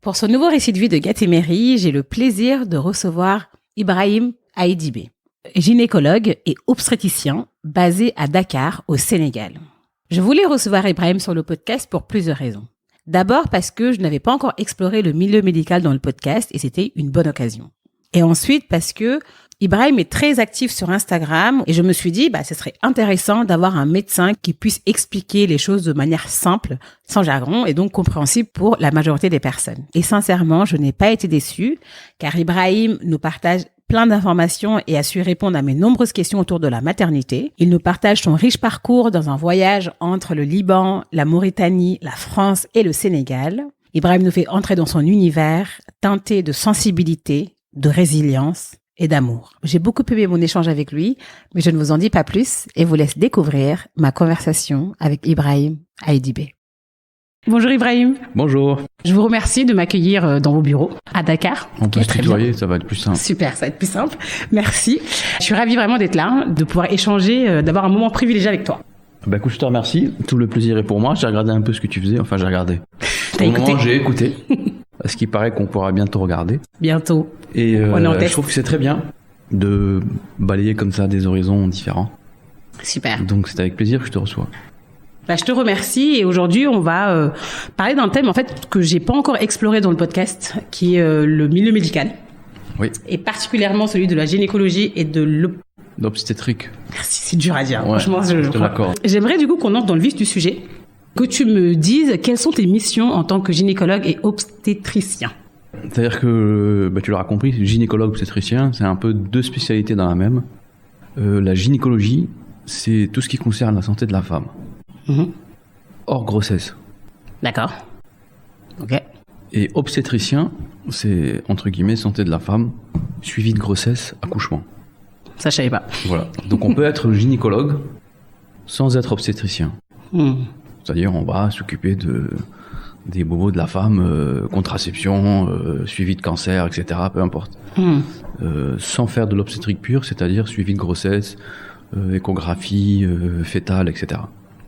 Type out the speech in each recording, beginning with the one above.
Pour ce nouveau récit de vie de Gatéméry, j'ai le plaisir de recevoir Ibrahim Aïdibé, gynécologue et obstétricien basé à Dakar, au Sénégal. Je voulais recevoir Ibrahim sur le podcast pour plusieurs raisons. D'abord parce que je n'avais pas encore exploré le milieu médical dans le podcast et c'était une bonne occasion. Et ensuite parce que Ibrahim est très actif sur Instagram et je me suis dit, ce serait intéressant d'avoir un médecin qui puisse expliquer les choses de manière simple, sans jargon et donc compréhensible pour la majorité des personnes. Et sincèrement, je n'ai pas été déçue car Ibrahim nous partage plein d'informations et a su répondre à mes nombreuses questions autour de la maternité. Il nous partage son riche parcours dans un voyage entre le Liban, la Mauritanie, la France et le Sénégal. Ibrahim nous fait entrer dans son univers teinté de sensibilité, de résilience et d'amour. J'ai beaucoup aimé mon échange avec lui, mais je ne vous en dis pas plus et vous laisse découvrir ma conversation avec Ibrahim Aïdibé. Bonjour Ibrahim. Bonjour. Je vous remercie de m'accueillir dans vos bureaux à Dakar. On peut se tutoyer, ça va être plus simple. Super, ça va être plus simple. Merci. Je suis ravie vraiment d'être là, de pouvoir échanger, d'avoir un moment privilégié avec toi. Écoute, je te remercie. Tout le plaisir est pour moi. J'ai regardé un peu ce que tu faisais. Enfin, j'ai regardé. T'as écouté ? J'ai écouté. Parce qu'il paraît qu'on pourra bientôt regarder. Bientôt. Et on est en test. je trouve que c'est très bien de balayer comme ça des horizons différents. Super. Donc c'est avec plaisir que je te reçois. Je te remercie et aujourd'hui on va parler d'un thème en fait que j'ai pas encore exploré dans le podcast, qui est le milieu médical. Oui. Et particulièrement celui de la gynécologie et de l'obstétrique. Merci, c'est dur à dire. Ouais, franchement, je te l'accorde. J'aimerais du coup qu'on entre dans le vif du sujet, que tu me dises quelles sont tes missions en tant que gynécologue et obstétricien. C'est-à-dire que, tu l'auras compris, gynécologue obstétricien, c'est un peu deux spécialités dans la même. La gynécologie, c'est tout ce qui concerne la santé de la femme. Hors grossesse. D'accord. Ok. Et obstétricien, c'est entre guillemets santé de la femme, suivi de grossesse, accouchement. Ça, je savais pas. Voilà. Donc on peut être gynécologue sans être obstétricien. C'est-à-dire on va s'occuper des bobos de la femme, contraception, suivi de cancer, etc. Peu importe. Sans faire de l'obstétrique pure, c'est-à-dire suivi de grossesse, échographie, fétale, etc.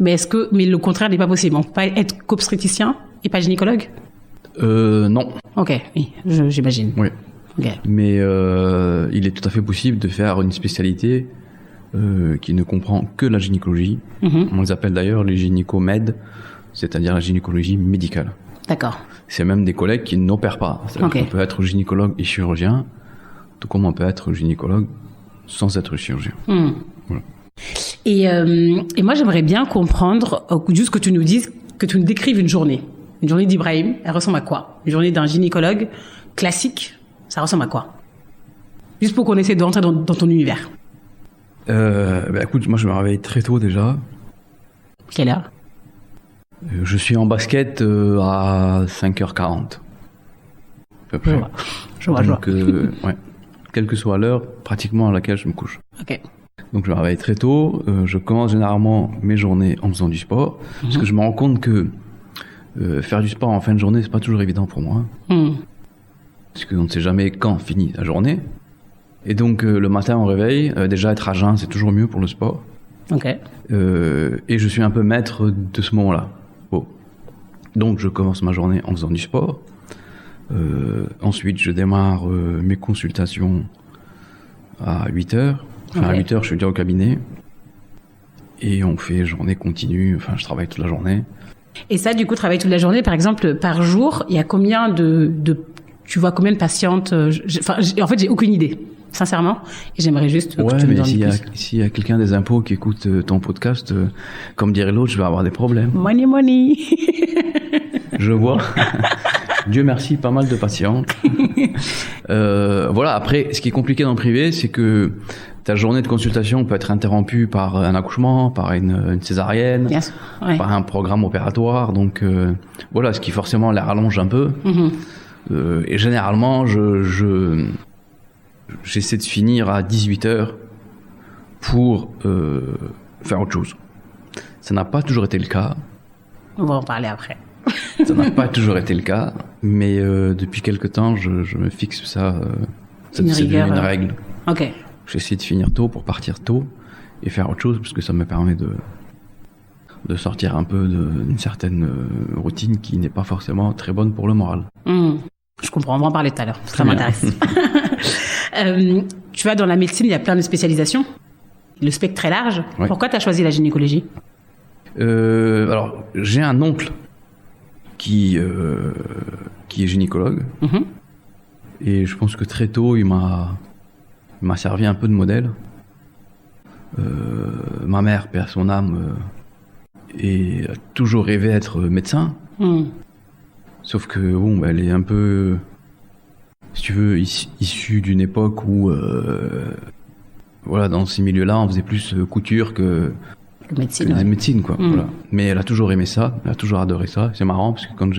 Mais le contraire n'est pas possible. On peut pas être qu'obstétricien et pas gynécologue ? Non. Ok, oui, j'imagine. Oui. Okay. Mais il est tout à fait possible de faire une spécialité qui ne comprend que la gynécologie. On les appelle d'ailleurs les gynécomèdes, c'est-à-dire la gynécologie médicale. D'accord. C'est même des collègues qui n'opèrent pas. On peut être gynécologue et chirurgien, tout comme on peut être gynécologue sans être chirurgien. Voilà. Et moi, j'aimerais bien comprendre, juste que tu nous dises, que tu nous décrives une journée. Une journée d'Ibrahim, elle ressemble à quoi ? Une journée d'un gynécologue classique, ça ressemble à quoi ? Juste pour qu'on essaie d'entrer dans ton univers. Écoute, moi je me réveille très tôt déjà. Quelle heure ? Je suis en basket à 5h40. À peu près. Je vois. Ouais. Quelle que soit l'heure, pratiquement à laquelle je me couche. Ok. Donc je me réveille très tôt. Je commence généralement mes journées en faisant du sport. Parce que je me rends compte que faire du sport en fin de journée, c'est pas toujours évident pour moi. Parce qu'on ne sait jamais quand finit la journée. Et donc le matin au réveil, déjà être à jeun, c'est toujours mieux pour le sport. Ok. Et je suis un peu maître de ce moment-là. Donc je commence ma journée en faisant du sport. Ensuite, je démarre mes consultations à 8h. À 8h, je suis déjà au cabinet. Et on fait journée continue. Enfin, je travaille toute la journée. Et ça, du coup, travailler toute la journée, par exemple, par jour, il y a combien tu vois combien de patientes en fait, j'ai aucune idée, sincèrement. Et j'aimerais juste que tu me donnes plus. S'il y a quelqu'un des impôts qui écoute ton podcast, comme dirait l'autre, je vais avoir des problèmes. Money. Je vois. Dieu merci, pas mal de patientes. Voilà. Après, ce qui est compliqué dans le privé, c'est que ta journée de consultation peut être interrompue par un accouchement, par une césarienne, par un programme opératoire. Donc voilà, ce qui forcément les rallonge un peu. Et généralement, j'essaie de finir à 18h pour faire autre chose. Ça n'a pas toujours été le cas. On va en parler après. Ça n'a pas toujours été le cas, mais depuis quelque temps, je me fixe ça. C'est devenu une règle. Ok. J'essaie de finir tôt pour partir tôt et faire autre chose, parce que ça me permet de sortir un peu d'une certaine routine qui n'est pas forcément très bonne pour le moral. Je comprends, on va en parler tout à l'heure, ça m'intéresse. Tu vois, dans la médecine, il y a plein de spécialisations. Le spectre est large. Ouais. Pourquoi tu as choisi la gynécologie? Alors, j'ai un oncle qui est gynécologue. Et je pense que très tôt, il m'a servi un peu de modèle. Ma mère, paix à son âme, a toujours rêvé d'être médecin. Sauf que, bon, elle est un peu, si tu veux, issue d'une époque où, voilà, dans ces milieux-là, on faisait plus couture que médecine, quoi. Voilà. Mais elle a toujours aimé ça, elle a toujours adoré ça. C'est marrant parce que quand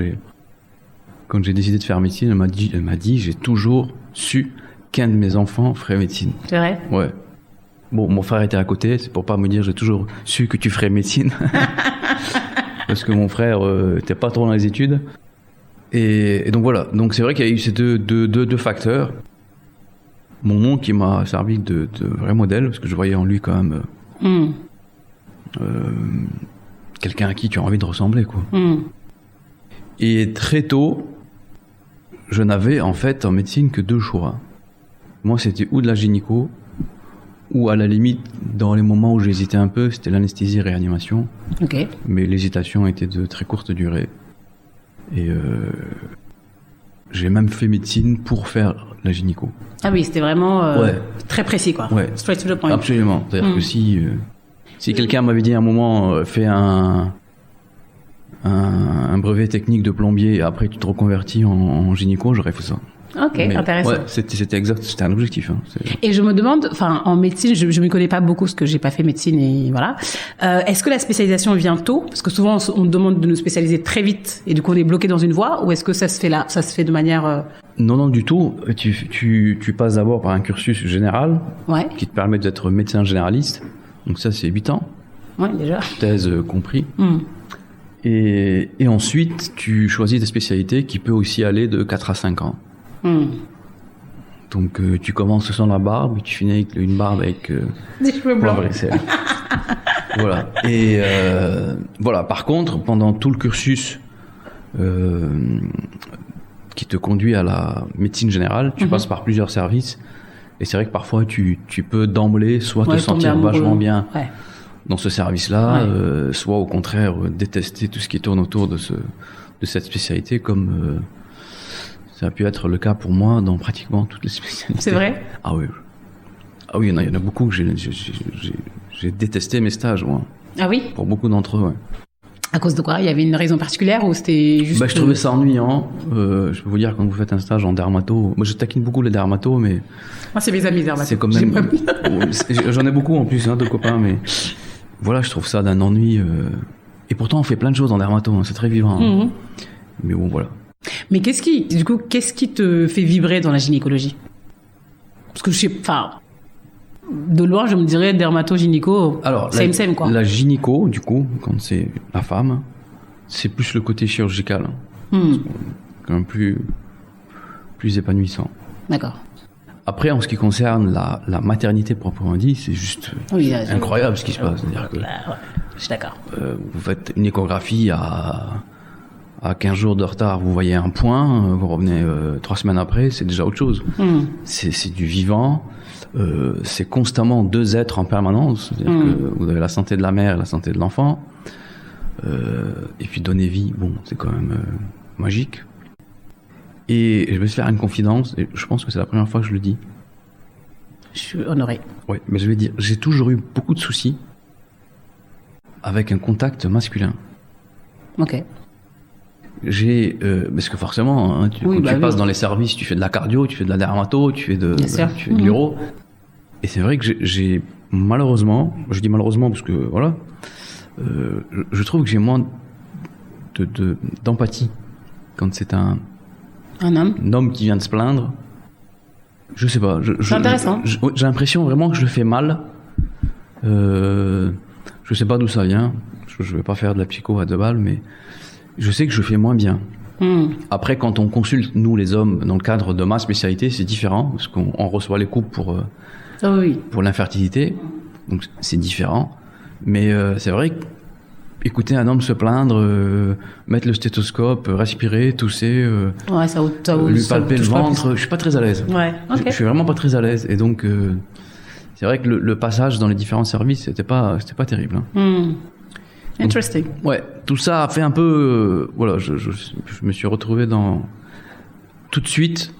j'ai décidé de faire médecine, elle m'a dit, j'ai toujours su qu'un de mes enfants ferait médecine. C'est vrai? Ouais. Bon, mon frère était à côté, c'est pour pas me dire, j'ai toujours su que tu ferais médecine. Parce que mon frère était pas trop dans les études. Et donc voilà. Donc c'est vrai qu'il y a eu ces deux facteurs. Mon oncle qui m'a servi de vrai modèle, parce que je voyais en lui quand même quelqu'un à qui tu as envie de ressembler, quoi. Et très tôt, je n'avais en fait en médecine que 2 choix. Moi, c'était ou de la gynéco, ou à la limite, dans les moments où j'hésitais un peu, c'était l'anesthésie et réanimation. Okay. Mais l'hésitation était de très courte durée. Et j'ai même fait médecine pour faire la gynéco. Ah oui, c'était vraiment très précis, quoi. Ouais. Straight to the point. Absolument. C'est-à-dire que si quelqu'un m'avait dit à un moment, fais un brevet technique de plombier et après tu te reconvertis en gynéco, j'aurais fait ça. Ok, mais, intéressant. Ouais, c'était exact, c'était un objectif. Hein. Et je me demande, enfin, en médecine, je m'y connais pas beaucoup parce que j'ai pas fait médecine et voilà. Est-ce que la spécialisation vient tôt? Parce que souvent on demande de nous spécialiser très vite et du coup on est bloqué dans une voie, ou est-ce que ça se fait de manière Non, du tout. Tu passes d'abord par un cursus général qui te permet d'être médecin généraliste. Donc ça, c'est 8 ans. Ouais, déjà. Thèse compris. Et ensuite, tu choisis des spécialités qui peut aussi aller de 4 à 5 ans. Donc tu commences sans la barbe et tu finis avec une barbe avec des cheveux blancs. Voilà. Et voilà. Par contre, pendant tout le cursus qui te conduit à la médecine générale, tu passes par plusieurs services. Et c'est vrai que parfois tu peux d'emblée soit te sentir vachement bien dans ce service-là, soit au contraire détester tout ce qui tourne autour de cette spécialité, comme ça a pu être le cas pour moi dans pratiquement toutes les spécialités. C'est vrai? Ah oui, il y en a beaucoup que j'ai détesté mes stages, moi. Ah oui? Pour beaucoup d'entre eux, ouais. À cause de quoi? Il y avait une raison particulière ou c'était juste... Je trouvais ça ennuyant. Je peux vous dire, quand vous faites un stage en dermato... Moi, je taquine beaucoup les dermatos, mais... Moi, c'est mes amis dermatos. C'est comme même... J'en ai beaucoup, en plus, de copains, mais... Voilà, je trouve ça d'un ennui... Et pourtant, on fait plein de choses en dermato, c'est très vivant. Mais bon, voilà. Mais qu'est-ce qui te fait vibrer dans la gynécologie? Parce que de loin, je me dirais dermato-gynéco, same, quoi. La gynéco, du coup, quand c'est la femme, c'est plus le côté chirurgical. C'est quand même plus épanouissant. D'accord. Après, en ce qui concerne la maternité proprement dit, c'est juste incroyable ce qui se passe. C'est-à-dire que je suis d'accord. Vous faites une échographie à 15 jours de retard, vous voyez un point, vous revenez 3 semaines après, c'est déjà autre chose. C'est du vivant, c'est constamment 2 êtres en permanence, c'est-à-dire que vous avez la santé de la mère et la santé de l'enfant, et puis donner vie, bon, c'est quand même magique. Et je vais te faire une confidence, et je pense que c'est la première fois que je le dis. Je suis honoré. Oui, mais je vais dire, j'ai toujours eu beaucoup de soucis avec un contact masculin. Ok. Parce que forcément, tu passes dans les services, tu fais de la cardio, tu fais de la dermato, tu fais de l'uro. Et c'est vrai que j'ai malheureusement, je dis malheureusement parce que voilà, je trouve que j'ai moins d'empathie quand c'est un homme qui vient de se plaindre. Je sais pas. C'est intéressant. J'ai l'impression vraiment que je le fais mal. Je sais pas d'où ça vient. Je vais pas faire de la psycho à 2 balles, mais je sais que je fais moins bien. Après, quand on consulte, nous les hommes, dans le cadre de ma spécialité, c'est différent, parce qu'on reçoit les coupes pour l'infertilité, donc c'est différent. Mais c'est vrai que écouter un homme se plaindre, mettre le stéthoscope, respirer, tousser, lui palper le ventre, je suis pas très à l'aise. Ouais, okay. Je suis vraiment pas très à l'aise. Et donc, c'est vrai que le passage dans les différents services, c'était pas terrible. Hein. Interesting. Donc, ouais, tout ça a fait un peu, voilà, je me suis retrouvé tout de suite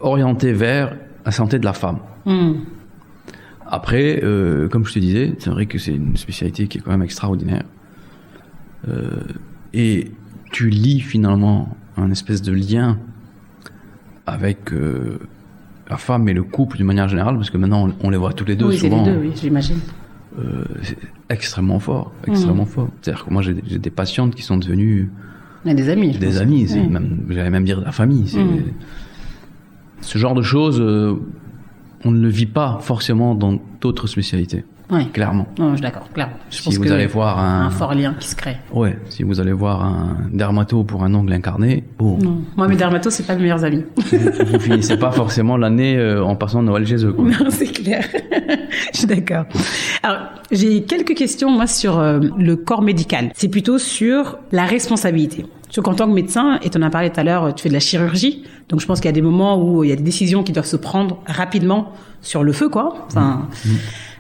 orienté vers la santé de la femme. Après, comme je te disais, c'est vrai que c'est une spécialité qui est quand même extraordinaire. Et tu lis finalement un espèce de lien avec la femme et le couple d'une manière générale, parce que maintenant on les voit tous les deux souvent. Oui, c'est les deux, oui, j'imagine. C'est extrêmement fort, extrêmement fort. C'est-à-dire que moi j'ai des patientes qui sont devenues des amis. Des amis, j'allais même dire de la famille. Ce genre de choses, on ne le vit pas forcément dans d'autres spécialités. Ouais. Clairement. Non, je suis d'accord, clairement. Je pense vous allez voir un fort lien qui se crée. Ouais, si vous allez voir un dermato pour un ongle incarné, non. Moi, mes dermatos, c'est pas mes meilleurs amis. Vous finissez pas forcément l'année en passant Noël chez eux, quoi. Non, c'est clair. Je suis d'accord. Alors, j'ai quelques questions, moi, sur le corps médical. C'est plutôt sur la responsabilité. Parce qu'en tant que médecin, et tu en as parlé tout à l'heure, tu fais de la chirurgie. Donc, je pense qu'il y a des moments où il y a des décisions qui doivent se prendre rapidement sur le feu, quoi. Enfin,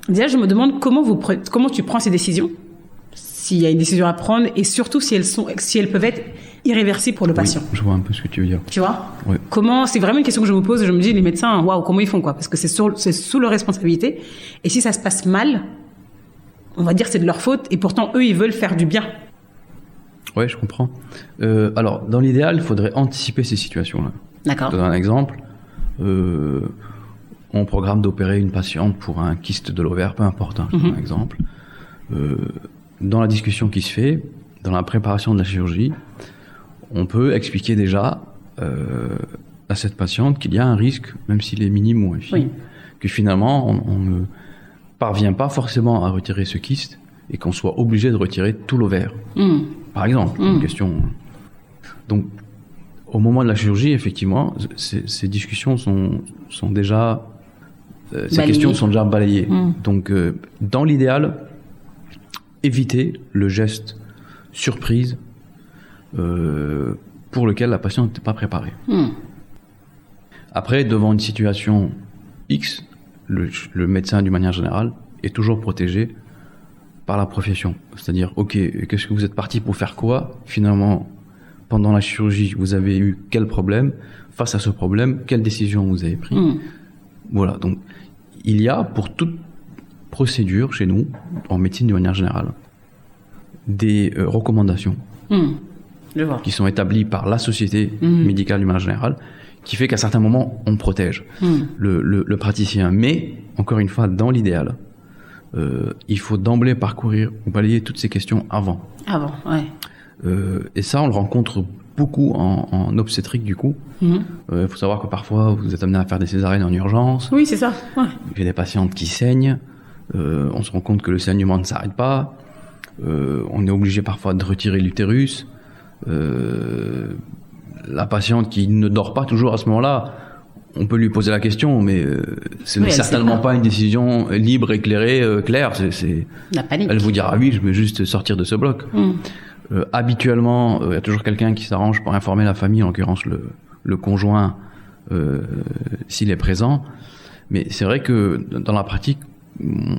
déjà, je me demande comment tu prends ces décisions, s'il y a une décision à prendre, et surtout si elles peuvent être irréversibles pour le patient. Je vois un peu ce que tu veux dire. Tu vois? Oui. C'est vraiment une question que je me pose. Je me dis, les médecins, waouh, comment ils font, quoi? Parce que c'est sous leur responsabilité. Et si ça se passe mal, on va dire que c'est de leur faute, et pourtant, eux, ils veulent faire du bien. Ouais, je comprends. Alors, dans l'idéal, il faudrait anticiper ces situations-là. D'accord. Je te donne un exemple. On programme d'opérer une patiente pour un kyste de l'ovaire, peu importe, je donne un exemple. Dans la discussion qui se fait, dans la préparation de la chirurgie, on peut expliquer déjà à cette patiente qu'il y a un risque, même s'il est minime ou infime, que finalement, on ne parvient pas forcément à retirer ce kyste et qu'on soit obligé de retirer tout l'ovaire. Par exemple, une question. Donc, au moment de la chirurgie, effectivement, ces discussions sont déjà... ces questions sont déjà balayées. Donc, dans l'idéal, éviter le geste surprise pour lequel la patiente n'était pas préparée. Après, devant une situation X, le médecin, d'une manière générale, est toujours protégé par la profession. C'est-à-dire, ok, qu'est-ce que vous êtes parti pour faire quoi? Finalement, pendant la chirurgie, vous avez eu quel problème? Face à ce problème, quelle décision vous avez prise? Voilà, donc il y a pour toute procédure chez nous, en médecine de manière générale, des recommandations qui sont établies par la société médicale de manière générale, qui fait qu'à certains moments, on protège le praticien. Mais, encore une fois, dans l'idéal, il faut d'emblée parcourir ou balayer toutes ces questions avant. Avant, ouais. Et ça, on le rencontre beaucoup en obstétrique, du coup. Faut savoir que parfois, vous êtes amené à faire des césariennes en urgence. Oui, c'est ça. Ouais. Il y a des patientes qui saignent. On se rend compte que le saignement ne s'arrête pas. On est obligé parfois de retirer l'utérus. La patiente qui ne dort pas toujours à ce moment-là, on peut lui poser la question, mais ce n'est certainement pas une décision libre, éclairée, claire. La panique. Elle vous dira oui, je veux juste sortir de ce bloc. Habituellement, il y a toujours quelqu'un qui s'arrange pour informer la famille, en l'occurrence le conjoint, s'il est présent. Mais c'est vrai que dans la pratique,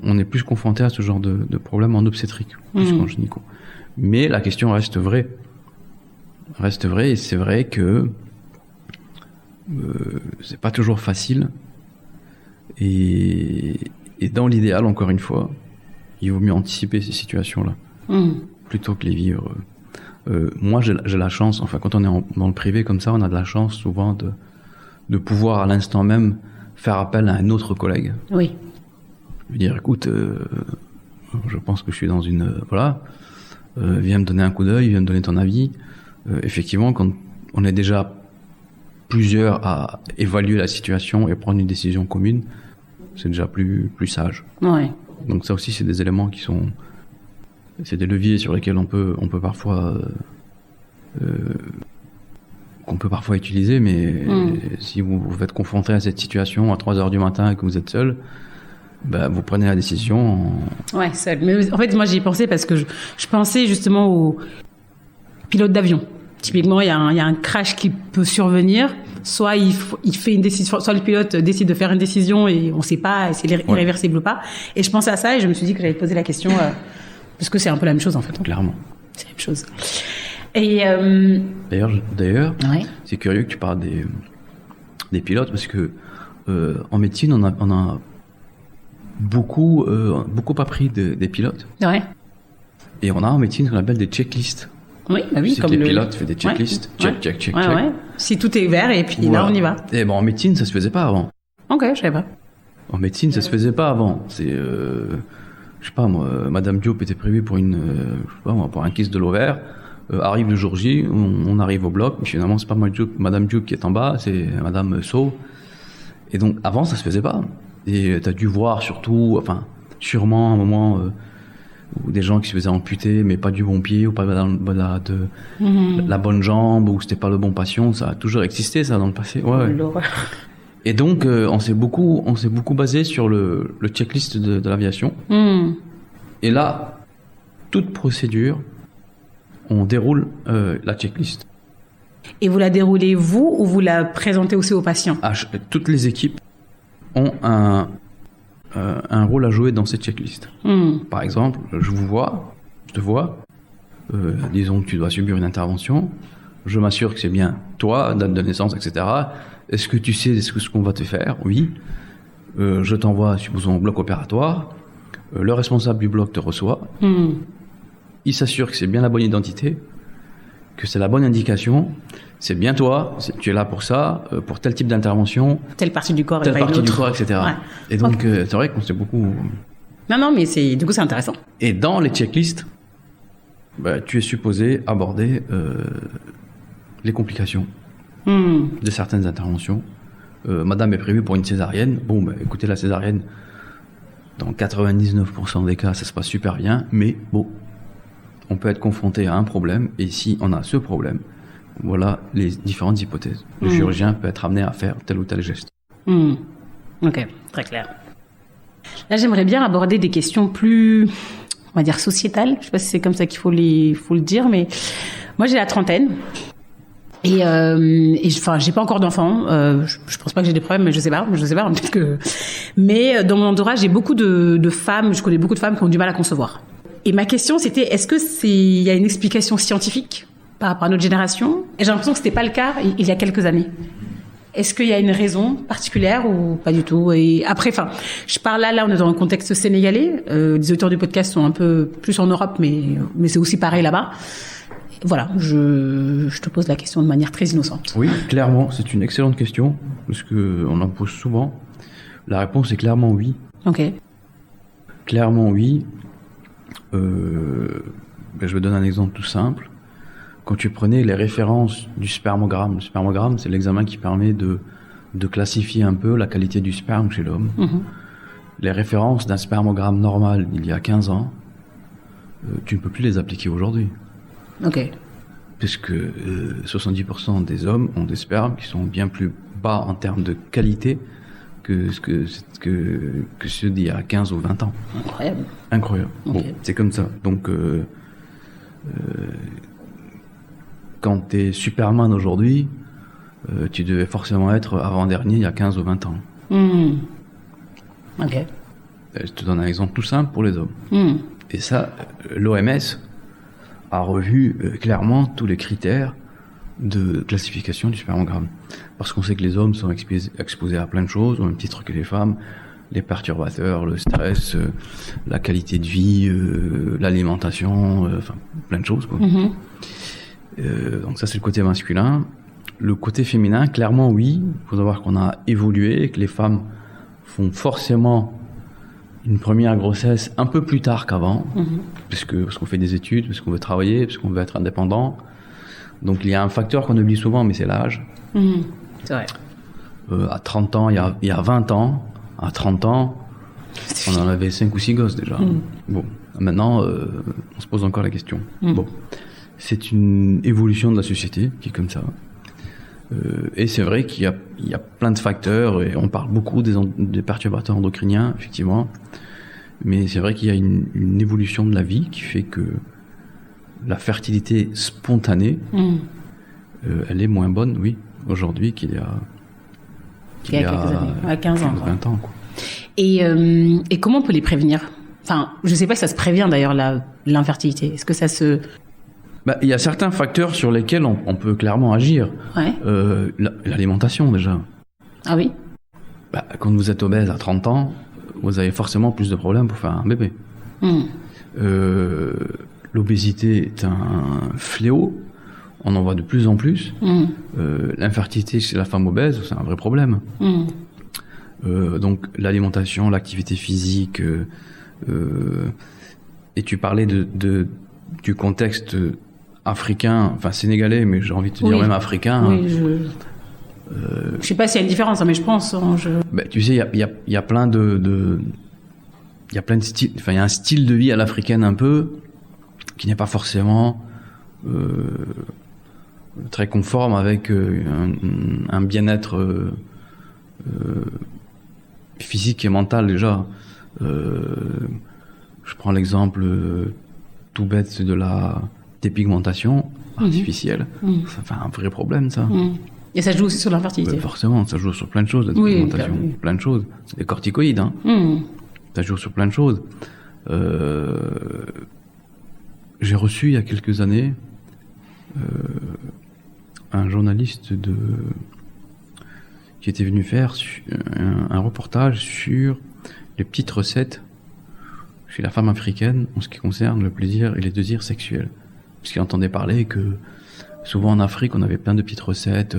on est plus confronté à ce genre de problème en obstétrique, plus qu'en gynéco. Mais la question reste vraie. Et c'est vrai que c'est pas toujours facile. Et dans l'idéal, encore une fois, il vaut mieux anticiper ces situations-là plutôt que les vivre. Moi, j'ai la chance, enfin, quand on est dans le privé comme ça, on a de la chance souvent de pouvoir à l'instant même faire appel à un autre collègue. Oui. Lui dire, écoute, je pense que je suis dans une... viens me donner un coup d'œil, viens me donner ton avis. Effectivement, quand on est déjà plusieurs à évaluer la situation et prendre une décision commune, c'est déjà plus sage. Ouais. Donc ça aussi, c'est des éléments qui sont... C'est des leviers sur lesquels on peut parfois... qu'on peut parfois utiliser, mais si vous êtes confronté à cette situation à 3h du matin et que vous êtes seul, vous prenez la décision. Ouais, seul. Mais en fait, moi, j'y ai pensé parce que je pensais justement aux pilotes d'avion. Typiquement, il y a un crash qui peut survenir. Soit il fait une décision, soit le pilote décide de faire une décision et on ne sait pas si c'est irréversible ou pas. Et je pensais à ça et je me suis dit que j'allais poser la question parce que c'est un peu la même chose en fait. Clairement. C'est la même chose. Et D'ailleurs, ouais. C'est curieux que tu parles des pilotes parce que en médecine, on a beaucoup appris des pilotes. Ouais. Et on a en médecine ce qu'on appelle des checklists. Oui, bah oui, comme les pilotes font des checklists. Ouais. Check. Ouais. Si tout est vert et puis là on y va. Et en médecine, ça se faisait pas avant. Ok, je savais pas. En médecine, ça se faisait pas avant. C'est, je sais pas moi, Madame Diop était prévue pour pour un kyste de l'ovaire. Arrive le jour J, on arrive au bloc, mais finalement c'est pas Madame Diop qui est en bas, c'est Madame Sau. Et donc avant ça se faisait pas. Et t'as dû voir sûrement un moment où des gens qui se faisaient amputer, mais pas du bon pied ou pas la bonne jambe, ou c'était pas le bon patient. Ça a toujours existé ça dans le passé. Ouais. L'horreur. Et donc on s'est beaucoup basé sur le checklist de l'aviation. Et là, toute procédure, on déroule la checklist. Et vous la déroulez vous ou vous la présentez aussi aux patients? Toutes les équipes ont un rôle à jouer dans cette checklist. Par exemple, je te vois, disons que tu dois subir une intervention, je m'assure que c'est bien toi, date de naissance, etc. Est-ce que tu sais ce qu'on va te faire? Oui. Je t'envoie, supposons, au bloc opératoire. Le responsable du bloc te reçoit. Il s'assure que c'est bien la bonne identité, que c'est la bonne indication, c'est bien toi, tu es là pour ça, pour tel type d'intervention. Telle partie du corps, etc. Ouais. Et donc, c'est vrai qu'on s'est beaucoup... Non, mais du coup, c'est intéressant. Et dans les checklists, tu es supposé aborder les complications de certaines interventions. Madame est prévue pour une césarienne. Bon, écoutez, la césarienne, dans 99% des cas, ça se passe super bien, mais bon, on peut être confronté à un problème, et si on a ce problème, voilà les différentes hypothèses. Le chirurgien peut être amené à faire tel ou tel geste. Ok, très clair. Là, j'aimerais bien aborder des questions plus, on va dire, sociétales. Je sais pas si c'est comme ça qu'il faut le dire, mais moi, j'ai la trentaine. Et j'ai pas encore d'enfants. Je pense pas que j'ai des problèmes, mais je sais pas. Peut-être que. Mais dans mon entourage, j'ai beaucoup de femmes. Je connais beaucoup de femmes qui ont du mal à concevoir. Et ma question, c'était, est-ce que il y a une explication scientifique par rapport à notre génération? Et j'ai l'impression que c'était pas le cas il y a quelques années. Est-ce qu'il y a une raison particulière ou pas du tout? Et après, je parle là, on est dans un contexte sénégalais. Les auteurs du podcast sont un peu plus en Europe, mais c'est aussi pareil là-bas. Voilà, je te pose la question de manière très innocente. Oui, clairement, c'est une excellente question, parce qu'on en pose souvent. La réponse est clairement oui. Ok. Clairement oui. Je vais donner un exemple tout simple. Quand tu prenais les références du spermogramme, le spermogramme, c'est l'examen qui permet de classifier un peu la qualité du sperme chez l'homme. Les références d'un spermogramme normal il y a 15 ans, tu ne peux plus les appliquer aujourd'hui. Ok. Puisque 70% des hommes ont des spermes qui sont bien plus bas en termes de qualité que ceux d'il y a 15 ou 20 ans. Incroyable. Okay. Bon, c'est comme ça. Donc, quand tu es Superman aujourd'hui, tu devais forcément être avant-dernier il y a 15 ou 20 ans. Ok. Je te donne un exemple tout simple pour les hommes. Et ça, l'OMS a revu clairement tous les critères de classification du spermogramme. Parce qu'on sait que les hommes sont exposés à plein de choses, au même titre que les femmes, les perturbateurs, le stress, la qualité de vie, l'alimentation, plein de choses, quoi. Donc ça, c'est le côté masculin. Le côté féminin, clairement, oui. Il faut savoir qu'on a évolué et que les femmes font forcément une première grossesse un peu plus tard qu'avant, parce qu'on fait des études, parce qu'on veut travailler, parce qu'on veut être indépendant. Donc il y a un facteur qu'on oublie souvent, mais c'est l'âge. C'est vrai. À 30 ans, il y a 20 ans, à 30 ans, on en avait 5 ou 6 gosses déjà. Bon, maintenant, on se pose encore la question. Bon, c'est une évolution de la société qui est comme ça. Et c'est vrai qu'il y a plein de facteurs, et on parle beaucoup des perturbateurs endocriniens, effectivement. Mais c'est vrai qu'il y a une évolution de la vie qui fait que la fertilité spontanée, elle est moins bonne, oui, aujourd'hui qu'il y a quelques années, à 15 ans. 20 ans, quoi. Et comment on peut les prévenir? Enfin, je sais pas si ça se prévient d'ailleurs, l'infertilité. Est-ce que ça se... Il y a certains facteurs sur lesquels on peut clairement agir. Ouais. L'alimentation, déjà. Ah oui? Quand vous êtes obèse à 30 ans, vous avez forcément plus de problèmes pour faire un bébé. L'obésité est un fléau. On en voit de plus en plus. L'infertilité chez la femme obèse, c'est un vrai problème. Donc l'alimentation, l'activité physique, et tu parlais du contexte africain, enfin sénégalais, mais j'ai envie de te dire même africain. Oui, je sais pas s'il y a une différence, mais je pense. Tu sais, il y a plein de styles. Enfin, il y a un style de vie à l'africaine un peu qui n'est pas forcément très conforme avec un bien-être physique et mental déjà. Je prends l'exemple tout bête de la dépigmentation artificielle. Ça fait un vrai problème, ça. Et ça joue aussi sur l'infertilité. Forcément, ça joue sur plein de choses, la dépigmentation. Plein de choses. C'est des corticoïdes. Hein. Ça joue sur plein de choses. J'ai reçu il y a quelques années un journaliste qui était venu faire un reportage sur les petites recettes chez la femme africaine en ce qui concerne le plaisir et les désirs sexuels. Parce qu'il entendait parler que souvent en Afrique, on avait plein de petites recettes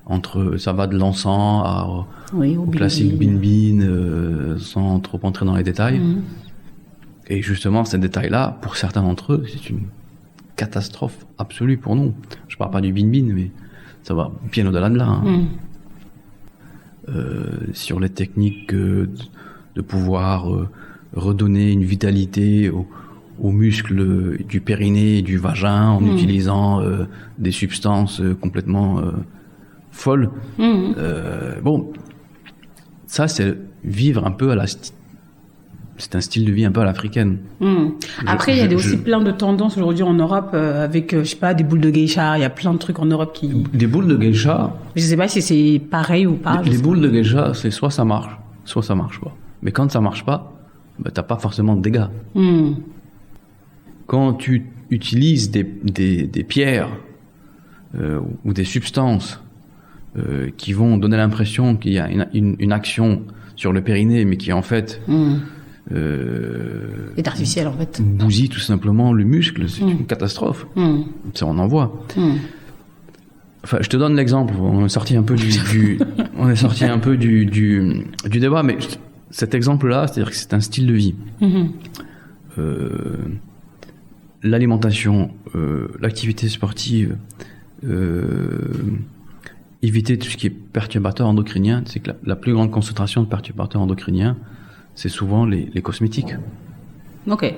entre ça va de l'encens au classique bin-bin, sans trop entrer dans les détails. Et justement, ces détails-là, pour certains d'entre eux, c'est une catastrophe absolue pour nous. Je parle pas du bin-bin, mais ça va bien au-delà de là. Hein. Sur les techniques de pouvoir redonner une vitalité aux muscles du périnée et du vagin en utilisant des substances complètement folles. Bon, ça c'est vivre un peu c'est un style de vie un peu à l'africaine. Après, il y a aussi plein de tendances aujourd'hui en Europe avec, je sais pas, des boules de geisha. Il y a plein de trucs en Europe qui... Des boules de geisha. Je sais pas si c'est pareil ou pas. Les boules de geisha, c'est soit ça marche, soit ça marche pas. Mais quand ça marche pas, t'as pas forcément de dégâts. Quand tu utilises des pierres ou des substances qui vont donner l'impression qu'il y a une action sur le périnée, mais qui en fait... est artificiel en fait. Bousille tout simplement le muscle, c'est une catastrophe. Ça, on en voit. Enfin, je te donne l'exemple. On est sorti un peu du débat, mais cet exemple-là, c'est-à-dire que c'est un style de vie. L'alimentation, l'activité sportive, éviter tout ce qui est perturbateur endocrinien. C'est que la plus grande concentration de perturbateurs endocriniens, c'est souvent les cosmétiques. Ok.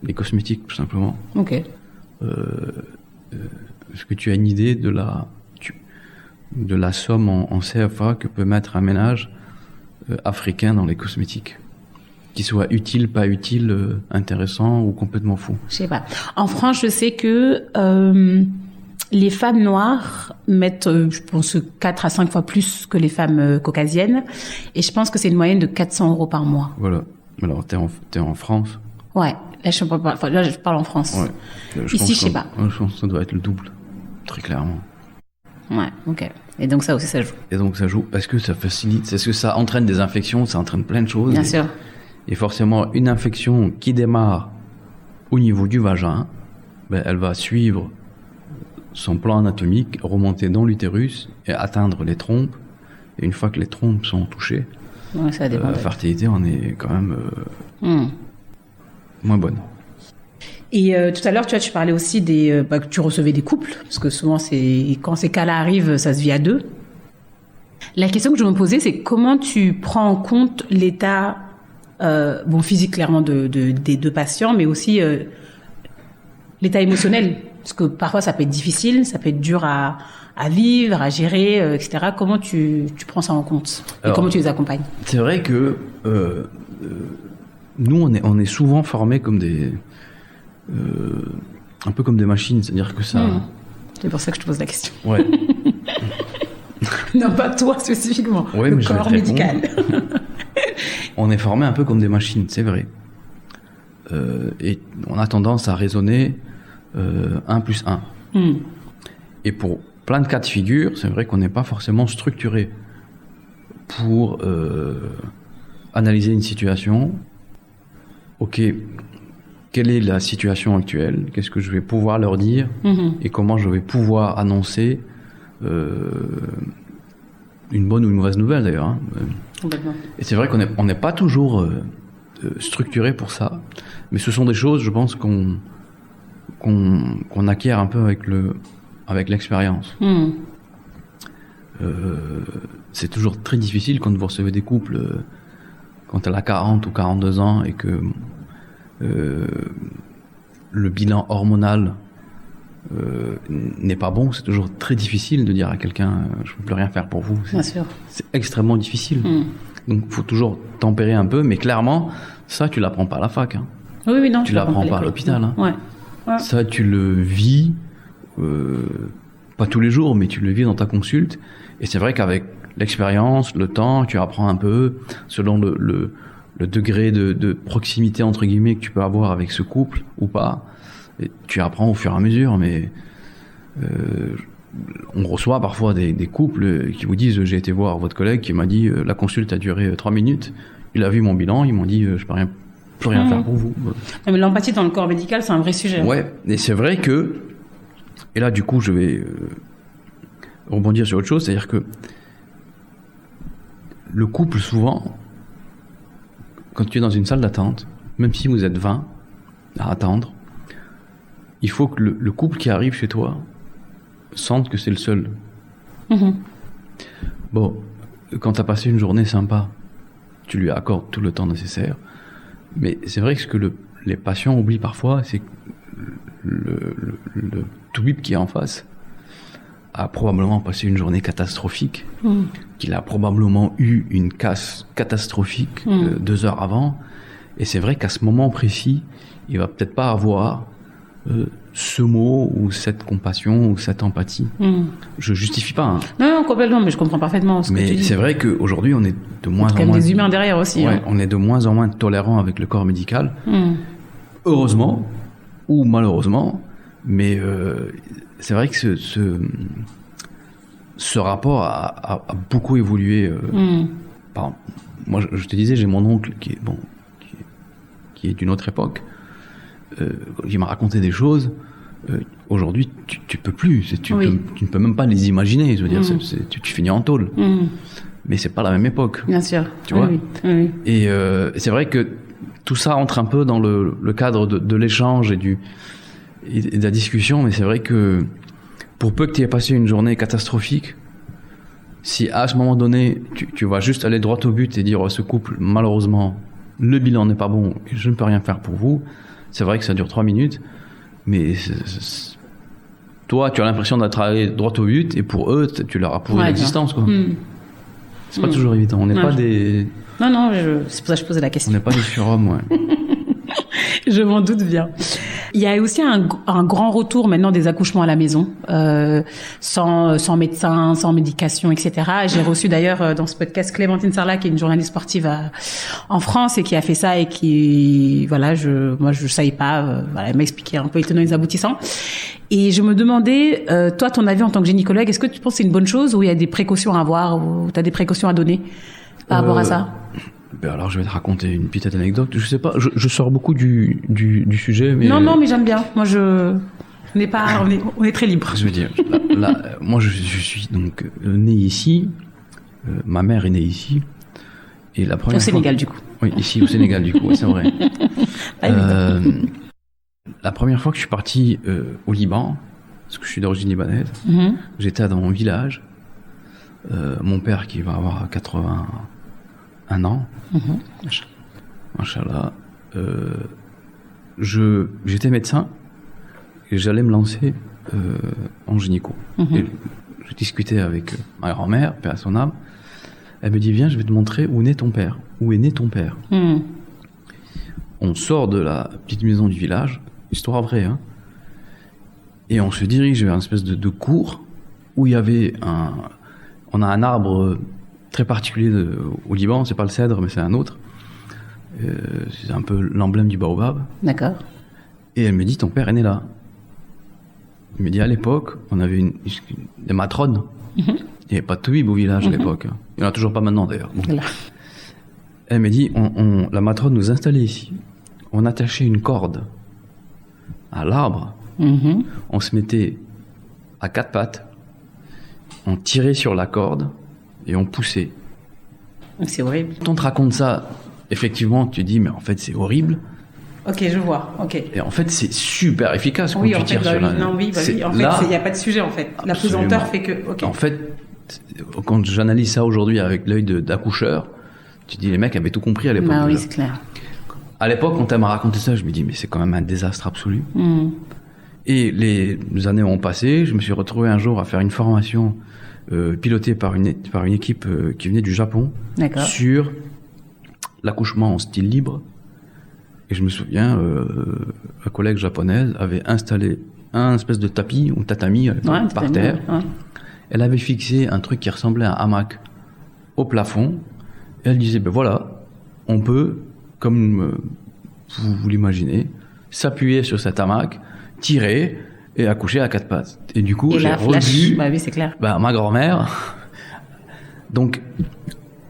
Les cosmétiques, tout simplement. Ok. Est-ce que tu as une idée de la somme en CFA que peut mettre un ménage africain dans les cosmétiques? Qu'il soit utile, pas utile, intéressant ou complètement fou? Je sais pas. En France, je sais que les femmes noires mettent, je pense, 4 à 5 fois plus que les femmes caucasiennes. Et je pense que c'est une moyenne de 400 € par mois. Voilà. Alors, t'es en France? Ouais. Là, je parle en France. Ouais. Ici, je sais pas. Je pense que ça doit être le double. Très clairement. Ouais, ok. Et donc, ça aussi, ça joue. Et donc, ça joue parce que ça facilite, parce que ça entraîne des infections, ça entraîne plein de choses. Bien sûr. Et forcément, une infection qui démarre au niveau du vagin, elle va suivre son plan anatomique, remonter dans l'utérus et atteindre les trompes. Et une fois que les trompes sont touchées, la fertilité en est quand même moins bonne. Et tout à l'heure, tu parlais aussi que tu recevais des couples, parce que souvent, quand ces cas-là arrivent, ça se vit à deux. La question que je me posais, c'est comment tu prends en compte l'état physique clairement des deux patients, mais aussi l'état émotionnel. Parce que parfois, ça peut être difficile, ça peut être dur à vivre, à gérer, etc. Comment tu prends ça en compte? Et comment tu les accompagnes? C'est vrai que nous, on est souvent formés comme un peu comme des machines. C'est-à-dire que ça... C'est pour ça que je te pose la question. Ouais. Non, pas toi spécifiquement, ouais, le mais corps médical. On est formé un peu comme des machines, c'est vrai. Et on a tendance à raisonner 1 plus 1. Et pour plein de cas de figure, c'est vrai qu'on n'est pas forcément structuré pour analyser une situation. Ok, quelle est la situation actuelle? Qu'est-ce que je vais pouvoir leur dire? Et comment je vais pouvoir annoncer une bonne ou une mauvaise nouvelle d'ailleurs. Hein. Et c'est vrai qu'on n'est pas toujours structuré pour ça, mais ce sont des choses, je pense, qu'on acquiert un peu avec l'expérience. C'est toujours très difficile quand vous recevez des couples quand elle a 40 ou 42 ans et que le bilan hormonal n'est pas bon. C'est toujours très difficile de dire à quelqu'un je ne peux plus rien faire pour vous. Bien sûr. C'est extrêmement difficile. Donc il faut toujours tempérer un peu, mais clairement ça tu l'apprends pas à la fac. Hein. Oui, non. Tu l'apprends pas à l'hôpital. Hein. Ouais. Ça tu le vis pas tous les jours, mais tu le vis dans ta consulte. Et c'est vrai qu'avec l'expérience, le temps, tu apprends un peu selon le degré de proximité entre guillemets que tu peux avoir avec ce couple ou pas. Et tu apprends au fur et à mesure, mais on reçoit parfois des couples qui vous disent j'ai été voir votre collègue qui m'a dit la consulte a duré 3 minutes, il a vu mon bilan, ils m'ont dit je peux plus rien faire pour vous. Mais l'empathie dans le corps médical, c'est un vrai sujet. Ouais, et c'est vrai que, et là du coup je vais rebondir sur autre chose, c'est-à-dire que le couple souvent, quand tu es dans une salle d'attente, même si vous êtes 20 à attendre, il faut que le couple qui arrive chez toi sente que c'est le seul. Bon, quand tu as passé une journée sympa, tu lui accordes tout le temps nécessaire. Mais c'est vrai que ce que les patients oublient parfois, c'est que le toubib qui est en face a probablement passé une journée catastrophique, qu'il a probablement eu une casse catastrophique 2 heures avant. Et c'est vrai qu'à ce moment précis, il va peut-être pas avoir ce mot ou cette compassion ou cette empathie. Je justifie pas. Hein. Non, complètement, mais je comprends parfaitement ce que tu dis. Mais c'est vrai qu'aujourd'hui, on est de moins en moins... Il y a des humains derrière aussi. Ouais, on est de moins en moins tolérant avec le corps médical. Heureusement ou malheureusement, mais c'est vrai que ce rapport a beaucoup évolué. Moi, je te disais, j'ai mon oncle qui est d'une autre époque. Il m'a raconté des choses. Aujourd'hui, tu peux plus. Tu ne peux même pas les imaginer. Je veux dire, tu finis en tôle. Mais c'est pas la même époque. Bien sûr. Tu vois. Oui. Et c'est vrai que tout ça entre un peu dans le cadre de l'échange et de la discussion. Mais c'est vrai que pour peu que tu aies passé une journée catastrophique, si à ce moment donné, tu vas juste aller droit au but et dire ce couple, malheureusement, le bilan n'est pas bon, et je ne peux rien faire pour vous. C'est vrai que ça dure 3 minutes, mais toi, tu as l'impression d'être allé droit au but, et pour eux, tu leur as pourri l'existence, quoi. C'est pas toujours évident. On n'est pas des... Non, c'est pour ça que je posais la question. On n'est pas des surhommes, ouais. Je m'en doute bien. Il y a aussi un grand retour maintenant des accouchements à la maison, sans médecin, sans médication, etc. J'ai reçu d'ailleurs dans ce podcast Clémentine Sarlat, qui est une journaliste sportive en France et qui a fait ça et qui, voilà, moi je savais pas, elle m'a expliqué un peu les tenants et les aboutissants. Et je me demandais, toi, ton avis en tant que gynécologue, est-ce que tu penses que c'est une bonne chose ou il y a des précautions à avoir ou tu as des précautions à donner par rapport à ça? Alors je vais te raconter une petite anecdote. Je sais pas, je sors beaucoup du sujet, mais... Non, mais j'aime bien. Moi, on est très libre. Je veux dire, moi je suis donc né ici, ma mère est née ici, et la première fois... Au Sénégal, du coup. Oui, ici au Sénégal, du coup, c'est vrai. La première fois que je suis parti au Liban, parce que je suis d'origine libanaise, j'étais dans mon village, mon père qui va avoir 81 ans, Machallah, j'étais médecin, et j'allais me lancer en gynéco. Et je discutais avec ma grand-mère, paix à son âme. Elle me dit, viens, je vais te montrer où naît ton père. Où est né ton père. On sort de la petite maison du village, histoire vraie, hein, et on se dirige vers une espèce de cour où il y avait on a un arbre très particulier au Liban, c'est pas le cèdre, mais c'est un autre. C'est un peu l'emblème du baobab. D'accord. Et elle me dit, ton père est né là. Elle me dit, à l'époque, on avait des matrones. Il n'y avait pas de toubib au village à l'époque. Il n'y en a toujours pas maintenant d'ailleurs. Bon. Voilà. Elle me dit, la matrone nous installait ici. On attachait une corde à l'arbre. On se mettait à 4 pattes. On tirait sur la corde et on poussait. C'est horrible. Quand on te raconte ça, effectivement, tu dis, mais en fait, c'est horrible. Ok, je vois. Ok. Et en fait, c'est super efficace quand tu tires sur la... Non, oui, oui. En fait, il n'y a pas de sujet, en fait. La pesanteur fait que... Okay. En fait, quand j'analyse ça aujourd'hui avec l'œil d'accoucheur, tu dis, les mecs avaient tout compris à l'époque. Bah oui, c'est clair. À l'époque, quand elle m'a raconté ça, je me dis, mais c'est quand même un désastre absolu. Et les années ont passé, je me suis retrouvé un jour à faire une formation pilotée par une équipe qui venait du Japon sur l'accouchement en style libre. Et je me souviens, un collègue japonaise avait installé un espèce de tapis ou tatami par terre. Ouais. Elle avait fixé un truc qui ressemblait à un hamac au plafond. Et elle disait, ben voilà, on peut, comme vous l'imaginez, s'appuyer sur cet hamac, tirer et accoucher à 4 pattes. Et du coup, j'ai revu oui, c'est clair. Ma grand-mère. Donc,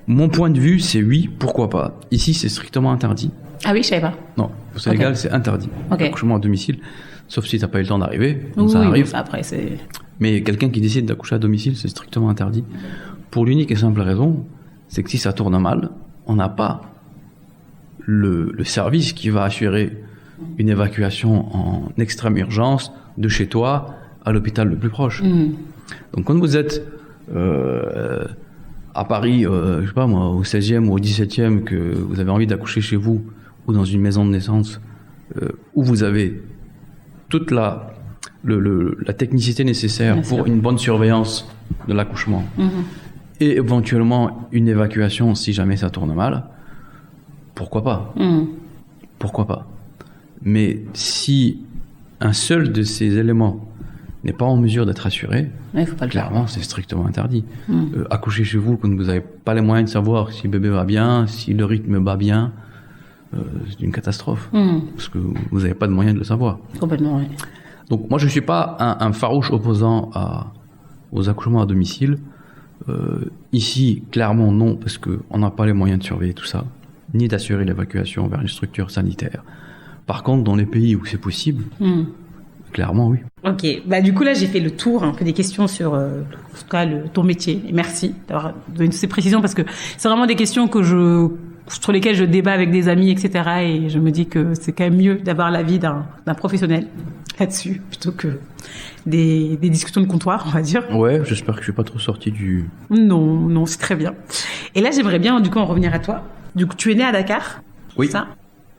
mon point de vue, c'est oui, pourquoi pas. Ici, c'est strictement interdit. Ah oui, je savais pas. Non, au Sénégal, c'est interdit. L'accouchement à domicile, sauf si t'as pas eu le temps d'arriver. Donc ça arrive. Ça, après, c'est... Mais quelqu'un qui décide d'accoucher à domicile, c'est strictement interdit. Pour l'unique et simple raison, c'est que si ça tourne mal, on n'a pas le service qui va assurer une évacuation en extrême urgence de chez toi à l'hôpital le plus proche. Donc quand vous êtes à Paris, je sais pas moi, au 16e ou au 17e, que vous avez envie d'accoucher chez vous ou dans une maison de naissance où vous avez toute la technicité nécessaire pour une bonne surveillance de l'accouchement et éventuellement une évacuation si jamais ça tourne mal, pourquoi pas? Pourquoi pas? Mais si un seul de ces éléments n'est pas en mesure d'être assuré, clairement, c'est strictement interdit. Accoucher chez vous quand vous n'avez pas les moyens de savoir si le bébé va bien, si le rythme bat bien, c'est une catastrophe. Parce que vous n'avez pas de moyens de le savoir. Complètement, oui. Donc moi, je ne suis pas un farouche opposant aux accouchements à domicile. Ici, clairement, non, parce qu'on n'a pas les moyens de surveiller tout ça, ni d'assurer l'évacuation vers une structure sanitaire. Par contre, dans les pays où c'est possible, clairement, oui. Ok, bah du coup là j'ai fait le tour un peu des questions sur en tout cas ton métier. Et merci d'avoir donné toutes ces précisions parce que c'est vraiment des questions sur lesquelles je débat avec des amis, etc. Et je me dis que c'est quand même mieux d'avoir l'avis d'un professionnel là-dessus plutôt que des discussions de comptoir, on va dire. Ouais, j'espère que je suis pas trop sorti du... Non, c'est très bien. Et là j'aimerais bien du coup en revenir à toi. Du coup tu es né à Dakar. Oui. Ça.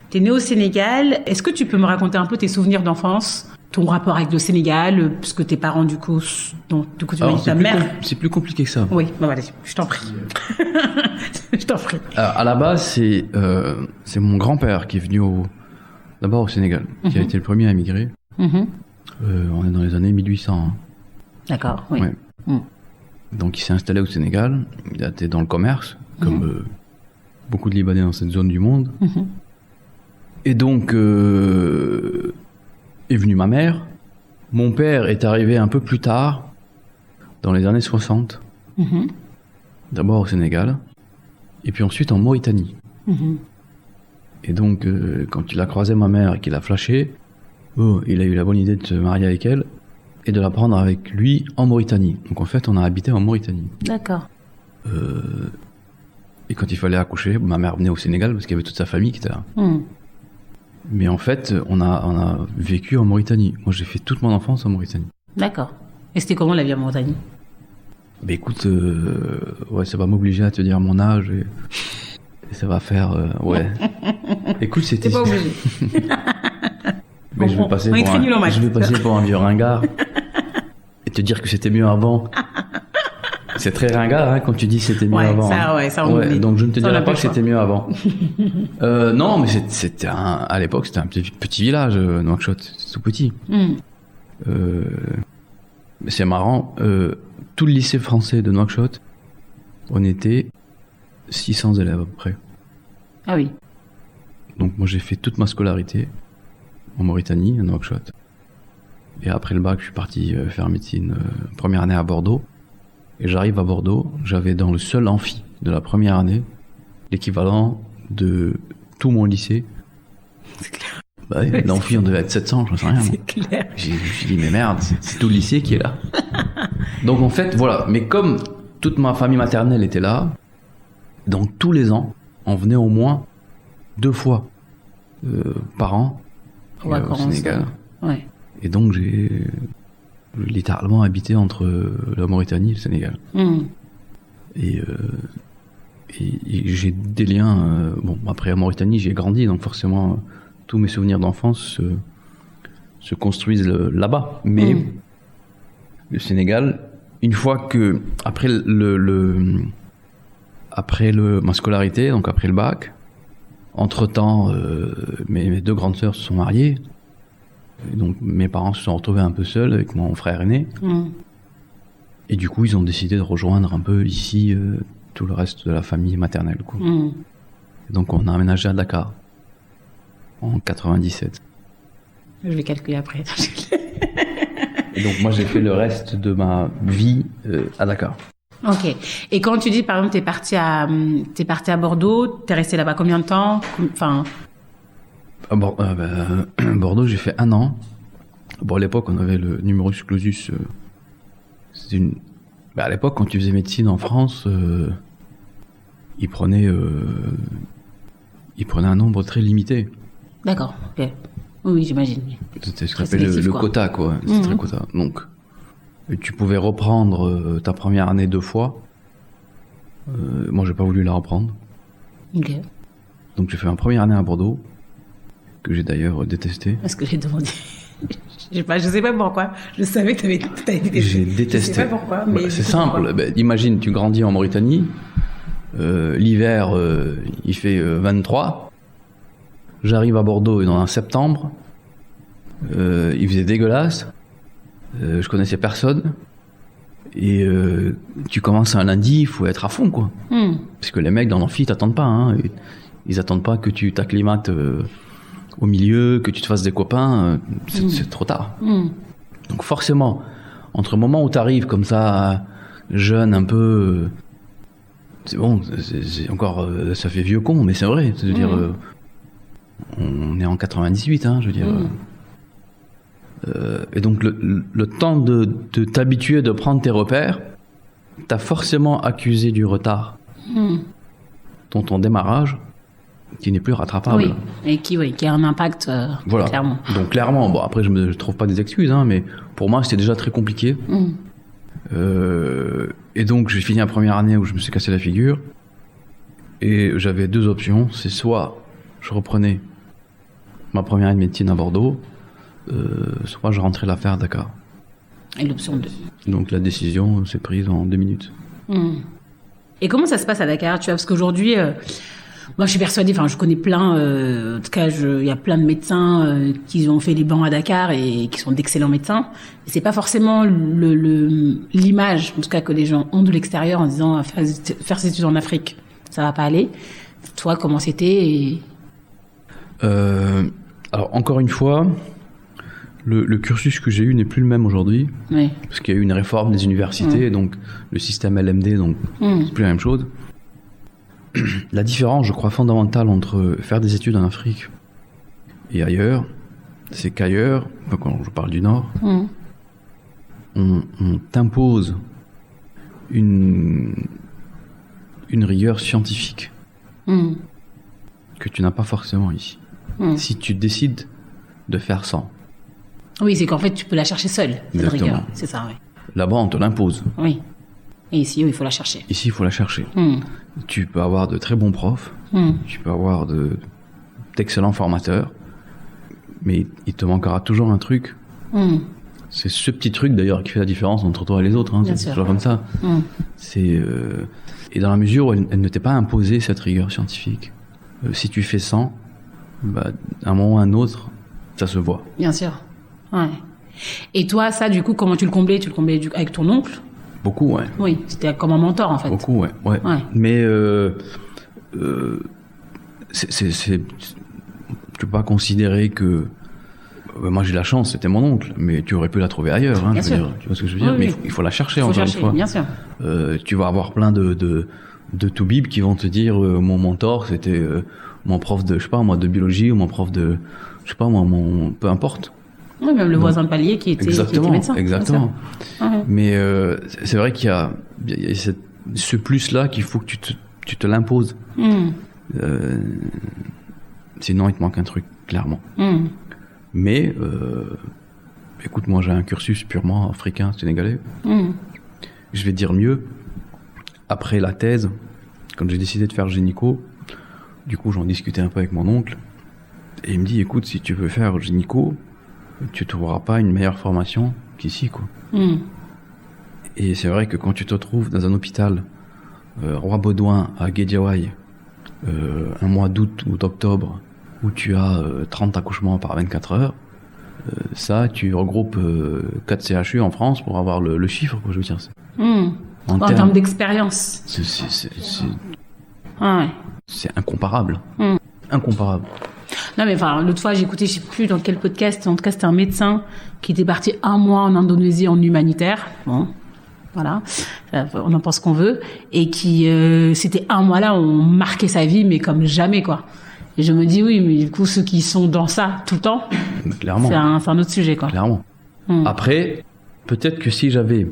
Tu es né au Sénégal. Est-ce que tu peux me raconter un peu tes souvenirs d'enfance, ton rapport avec le Sénégal, puisque tes parents, du coup, tu m'as dit ta mère. C'est plus compliqué que ça. Oui, bah vas-y, je t'en prie. Je t'en prie. Alors, à la base, c'est mon grand-père qui est venu d'abord au Sénégal, qui a été le premier à émigrer. On est dans les années 1800. Hein. D'accord, oui. Ouais. Donc il s'est installé au Sénégal, il a été dans le commerce, comme beaucoup de Libanais dans cette zone du monde. Et donc, est venue ma mère. Mon père est arrivé un peu plus tard, dans les années 60. D'abord au Sénégal, et puis ensuite en Mauritanie. Et donc, quand il a croisé ma mère et qu'il a flashé, il a eu la bonne idée de se marier avec elle et de la prendre avec lui en Mauritanie. Donc en fait, on a habité en Mauritanie. D'accord. Et quand il fallait accoucher, ma mère venait au Sénégal parce qu'il y avait toute sa famille qui était là. Mais en fait, on a vécu en Mauritanie. Moi, j'ai fait toute mon enfance en Mauritanie. D'accord. Et c'était comment la vie en Mauritanie? Bah écoute, ça va m'obliger à te dire mon âge et ça va faire... Écoute, c'était... T'es pas obligé. Mais je vais passer pour un vieux ringard et te dire que c'était mieux avant. C'est très ringard hein, quand tu dis c'était mieux avant. Ça on oublie. Donc je ne te dirai pas que c'était mieux avant. Non, mais c'était à l'époque c'était un petit village, Nouakchott, c'était tout petit. C'est marrant, tout le lycée français de Nouakchott, on était 600 élèves à peu près. Ah oui. Donc moi j'ai fait toute ma scolarité en Mauritanie, à Nouakchott. Et après le bac, je suis parti faire médecine première année à Bordeaux. Et j'arrive à Bordeaux, j'avais dans le seul amphi de la première année l'équivalent de tout mon lycée. C'est clair. Bah oui, l'amphi on devait être 700, j'en sais rien. C'est clair. Je me suis dit mais merde, c'est tout le lycée qui est là. Donc en fait voilà, mais comme toute ma famille maternelle était là, donc tous les ans, on venait au moins 2 fois par an au Sénégal. Ouais. Et donc j'ai littéralement habité entre la Mauritanie et le Sénégal. Et j'ai des liens. Bon, après la Mauritanie, j'ai grandi, donc forcément, tous mes souvenirs d'enfance se construisent là-bas. Mais le Sénégal, une fois que après ma scolarité, donc après le bac, entre-temps, mes 2 grandes sœurs se sont mariées. Et donc mes parents se sont retrouvés un peu seuls avec mon frère aîné. Et du coup, ils ont décidé de rejoindre un peu ici tout le reste de la famille maternelle. Quoi. Et donc on a aménagé à Dakar en 97. Je vais calculer après. Et donc moi j'ai fait le reste de ma vie à Dakar. Ok. Et quand tu dis par exemple t'es parti à Bordeaux, t'es resté là-bas combien de temps? Enfin. À Bordeaux, j'ai fait 1 an. Bon, à l'époque, on avait le numerus clausus. C'était à l'époque, quand tu faisais médecine en France, ils prenaient un nombre très limité. D'accord. Ok. Oui, j'imagine. C'était ce qu'on appelait le quota, quoi. C'était très quota. Donc, tu pouvais reprendre ta première année 2 fois. Moi, j'ai pas voulu la reprendre. Ok. Donc, j'ai fait ma première année à Bordeaux, que j'ai d'ailleurs détesté. Parce que j'ai demandé. Je sais pas pourquoi. Je savais que t'avais détesté. J'ai détesté. Je sais pas pourquoi. Mais c'est simple. Imagine, tu grandis en Mauritanie. L'hiver, il fait 23. J'arrive à Bordeaux et en septembre. Il faisait dégueulasse. Je connaissais personne. Et tu commences un lundi, il faut être à fond, quoi. Parce que les mecs dans l'amphi, ils t'attendent pas. Hein. Ils attendent pas que tu t'acclimates au milieu, que tu te fasses des copains. C'est trop tard. Donc forcément, entre le moment où tu arrives comme ça, jeune, un peu... c'est bon, c'est encore... ça fait vieux con, mais c'est vrai. C'est-à-dire, on est en 98, hein, je veux dire... et donc le temps de t'habituer, de prendre tes repères, t'as forcément accusé du retard dans ton démarrage qui n'est plus rattrapable. Oui, et qui a un impact voilà. Clairement. Donc clairement, bon après je ne trouve pas des excuses, hein, mais pour moi c'était déjà très compliqué. Et donc j'ai fini la première année où je me suis cassé la figure et j'avais 2 options, c'est soit je reprenais ma première année de médecine à Bordeaux, soit je rentrais la faire à Dakar. Et l'option 2. Donc la décision s'est prise en 2 minutes. Et comment ça se passe à Dakar, tu vois, parce qu'aujourd'hui, moi je suis persuadée, enfin je connais plein, en tout cas il y a plein de médecins qui ont fait les bancs à Dakar et qui sont d'excellents médecins. Et c'est pas forcément l'image, en tout cas que les gens ont de l'extérieur en disant faire ses études en Afrique, ça va pas aller. Toi, comment c'était Alors encore une fois, le cursus que j'ai eu n'est plus le même aujourd'hui, oui. Parce qu'il y a eu une réforme des universités, donc le système LMD, donc c'est plus la même chose. La différence, je crois, fondamentale entre faire des études en Afrique et ailleurs, c'est qu'ailleurs, quand je parle du Nord, on t'impose une rigueur scientifique que tu n'as pas forcément ici. Si tu décides de faire sans. Oui, c'est qu'en fait, tu peux la chercher seule, cette rigueur. C'est ça, oui. Là-bas, on te l'impose. Oui. Et ici, il faut la chercher. Ici, il faut la chercher. Tu peux avoir de très bons profs, tu peux avoir d'excellents formateurs, mais il te manquera toujours un truc. C'est ce petit truc d'ailleurs qui fait la différence entre toi et les autres. Hein. C'est toujours comme ça. C'est et dans la mesure où elle ne t'est pas imposée cette rigueur scientifique. Si tu fais 100, bah, à un moment ou à un autre, ça se voit. Bien sûr. Ouais. Et toi, ça, du coup, comment tu le comblais? Tu le comblais avec ton oncle? Beaucoup, ouais. Oui, c'était comme un mentor, en fait. Beaucoup, ouais. Mais tu peux pas considérer que moi j'ai la chance, c'était mon oncle, mais tu aurais pu la trouver ailleurs. Hein, bien sûr. tu vois ce que je veux dire? Oui, mais il faut la chercher encore une fois. Bien sûr. Tu vas avoir plein de toubibs qui vont te dire mon mentor c'était mon prof de je sais pas moi de biologie ou mon prof de je sais pas moi mon peu importe. Oui, même le voisin de palier qui était médecin. Exactement. Mais c'est vrai qu'il y a ce plus là qu'il faut que tu te l'imposes. Sinon il te manque un truc clairement. Mais écoute, moi j'ai un cursus purement africain sénégalais. Je vais te dire mieux. Après la thèse, quand j'ai décidé de faire gynéco, du coup j'en discutais un peu avec mon oncle et il me dit écoute, si tu veux faire gynéco, tu trouveras pas une meilleure formation qu'ici quoi. Et c'est vrai que quand tu te retrouves dans un hôpital Roi Baudouin à Guédiawaye, un mois d'août ou d'octobre où tu as 30 accouchements par 24 heures, ça tu regroupes 4 CHU en France pour avoir le chiffre quoi, je veux dire. En termes d'expérience. C'est incomparable. Incomparable. Non, mais enfin, l'autre fois, j'ai écouté, je sais plus dans quel podcast, en tout cas, c'était un médecin qui était parti 1 mois en Indonésie en humanitaire. Bon, voilà. On en pense qu'on veut. Et qui, c'était 1 mois là, on marquait sa vie, mais comme jamais, quoi. Et je me dis, oui, mais du coup, ceux qui sont dans ça tout le temps, clairement. C'est un autre sujet, quoi. Clairement. Après, peut-être que si j'avais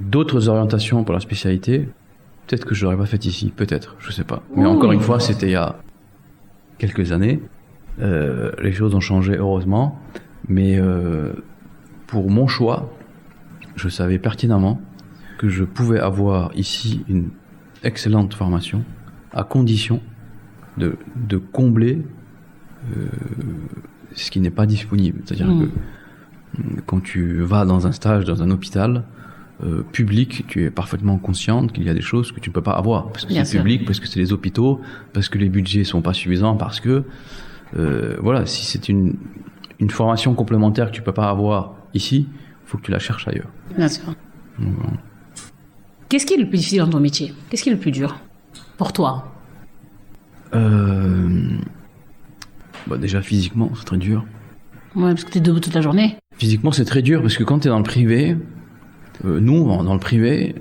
d'autres orientations pour la spécialité, peut-être que je l'aurais pas fait ici, peut-être, je sais pas. Mais encore une fois, c'était il y a quelques années. Les choses ont changé, heureusement. Mais pour mon choix, je savais pertinemment que je pouvais avoir ici une excellente formation, à condition de combler ce qui n'est pas disponible. C'est-à-dire que quand tu vas dans un stage, dans un hôpital public, tu es parfaitement consciente qu'il y a des choses que tu ne peux pas avoir. Parce que c'est public, parce que c'est les hôpitaux, parce que les budgets ne sont pas suffisants, parce que, voilà, si c'est une formation complémentaire que tu ne peux pas avoir ici, il faut que tu la cherches ailleurs. Bien sûr. Donc, voilà. Qu'est-ce qui est le plus difficile dans ton métier? Qu'est-ce qui est le plus dur pour toi? Déjà, physiquement, c'est très dur. Ouais, parce que tu es debout toute la journée. Physiquement, c'est très dur, parce que quand tu es dans le privé, nous, dans le privé,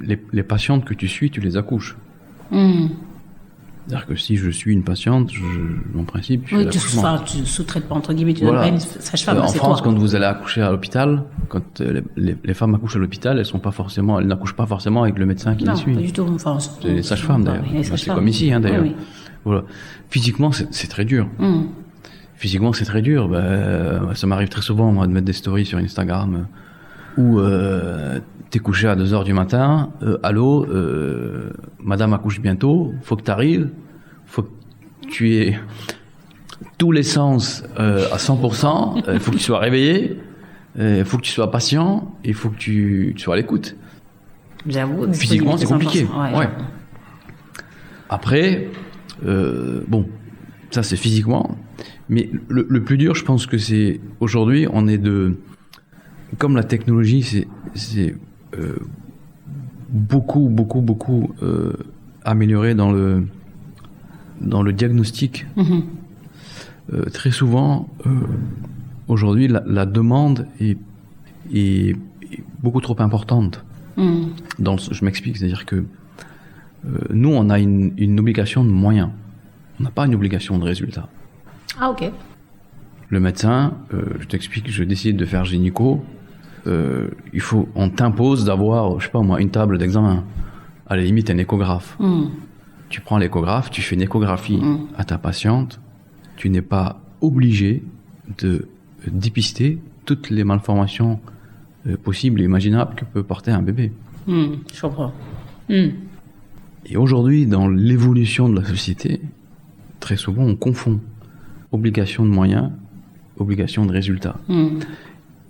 les patientes que tu suis, tu les accouches. C'est-à-dire que si je suis une patiente, en principe, je fais l'accouchement. Tu sous-traites pas, entre guillemets, tu donnes pas une sage-femme. En France, quand vous allez accoucher à l'hôpital, quand les femmes accouchent à l'hôpital, elles n'accouchent pas forcément avec le médecin qui les suit. Non, pas du tout. Enfin, c'est les sages-femmes, d'ailleurs. C'est comme ici, hein, d'ailleurs. Oui. Voilà. Physiquement, c'est très dur. Physiquement, c'est très dur. Ça m'arrive très souvent, moi, de mettre des stories sur Instagram où t'es couché à 2h du matin, allô, madame accouche bientôt, faut que t'arrives, faut que tu aies tous les sens à 100%, il faut que tu sois réveillé, il faut que tu sois patient, il faut que tu sois à l'écoute. J'avoue, physiquement, c'est compliqué. Ouais. Après, bon, ça c'est physiquement, mais le plus dur, je pense que c'est, aujourd'hui, on est comme la technologie, c'est beaucoup amélioré dans le diagnostic. Très souvent, aujourd'hui, la demande est beaucoup trop importante. Je m'explique, c'est-à-dire que nous, on a une obligation de moyens. On n'a pas une obligation de résultat. Ah, ok. Le médecin, je t'explique, je décide de faire gynéco, on t'impose d'avoir, je sais pas moi, une table d'examen. À la limite, un échographe. Tu prends l'échographe, tu fais une échographie à ta patiente. Tu n'es pas obligé de dépister toutes les malformations possibles et imaginables que peut porter un bébé. Je comprends. Et aujourd'hui, dans l'évolution de la société, très souvent, on confond obligation de moyens, obligation de résultats.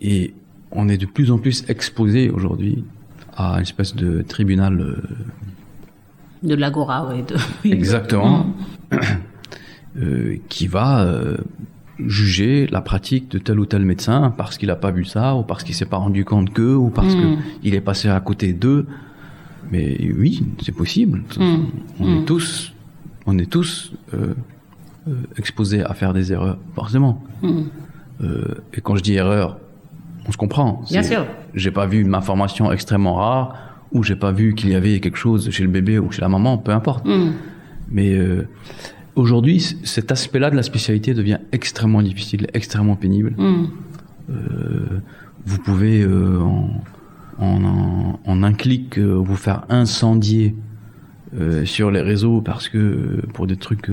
Et on est de plus en plus exposé aujourd'hui à une espèce de tribunal... de l'agora, oui. Exactement. Qui va juger la pratique de tel ou tel médecin parce qu'il n'a pas vu ça, ou parce qu'il s'est pas rendu compte qu'eux, ou parce qu'il est passé à côté d'eux. Mais oui, c'est possible. On est tous exposés à faire des erreurs, forcément. Et quand je dis erreur, on se comprend. Bien sûr. J'ai pas vu une information extrêmement rare, ou j'ai pas vu qu'il y avait quelque chose chez le bébé ou chez la maman, peu importe. Mais aujourd'hui, cet aspect-là de la spécialité devient extrêmement difficile, extrêmement pénible. Vous pouvez, en un clic, vous faire incendier sur les réseaux pour des trucs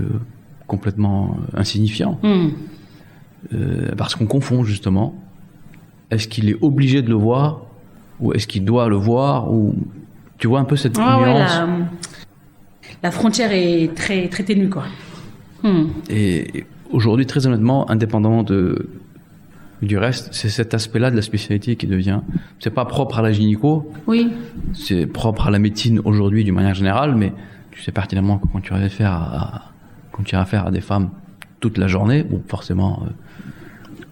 complètement insignifiants. Parce qu'on confond, justement. Est-ce qu'il est obligé de le voir, ou est-ce qu'il doit le voir, ou tu vois un peu cette nuance. La frontière est très, très ténue, quoi. Et aujourd'hui, très honnêtement, indépendamment du reste, c'est cet aspect-là de la spécialité qui devient... C'est pas propre à la gynéco. Oui. C'est propre à la médecine aujourd'hui, d'une manière générale, mais tu sais pertinemment que quand tu as affaire à des femmes toute la journée, bon, forcément,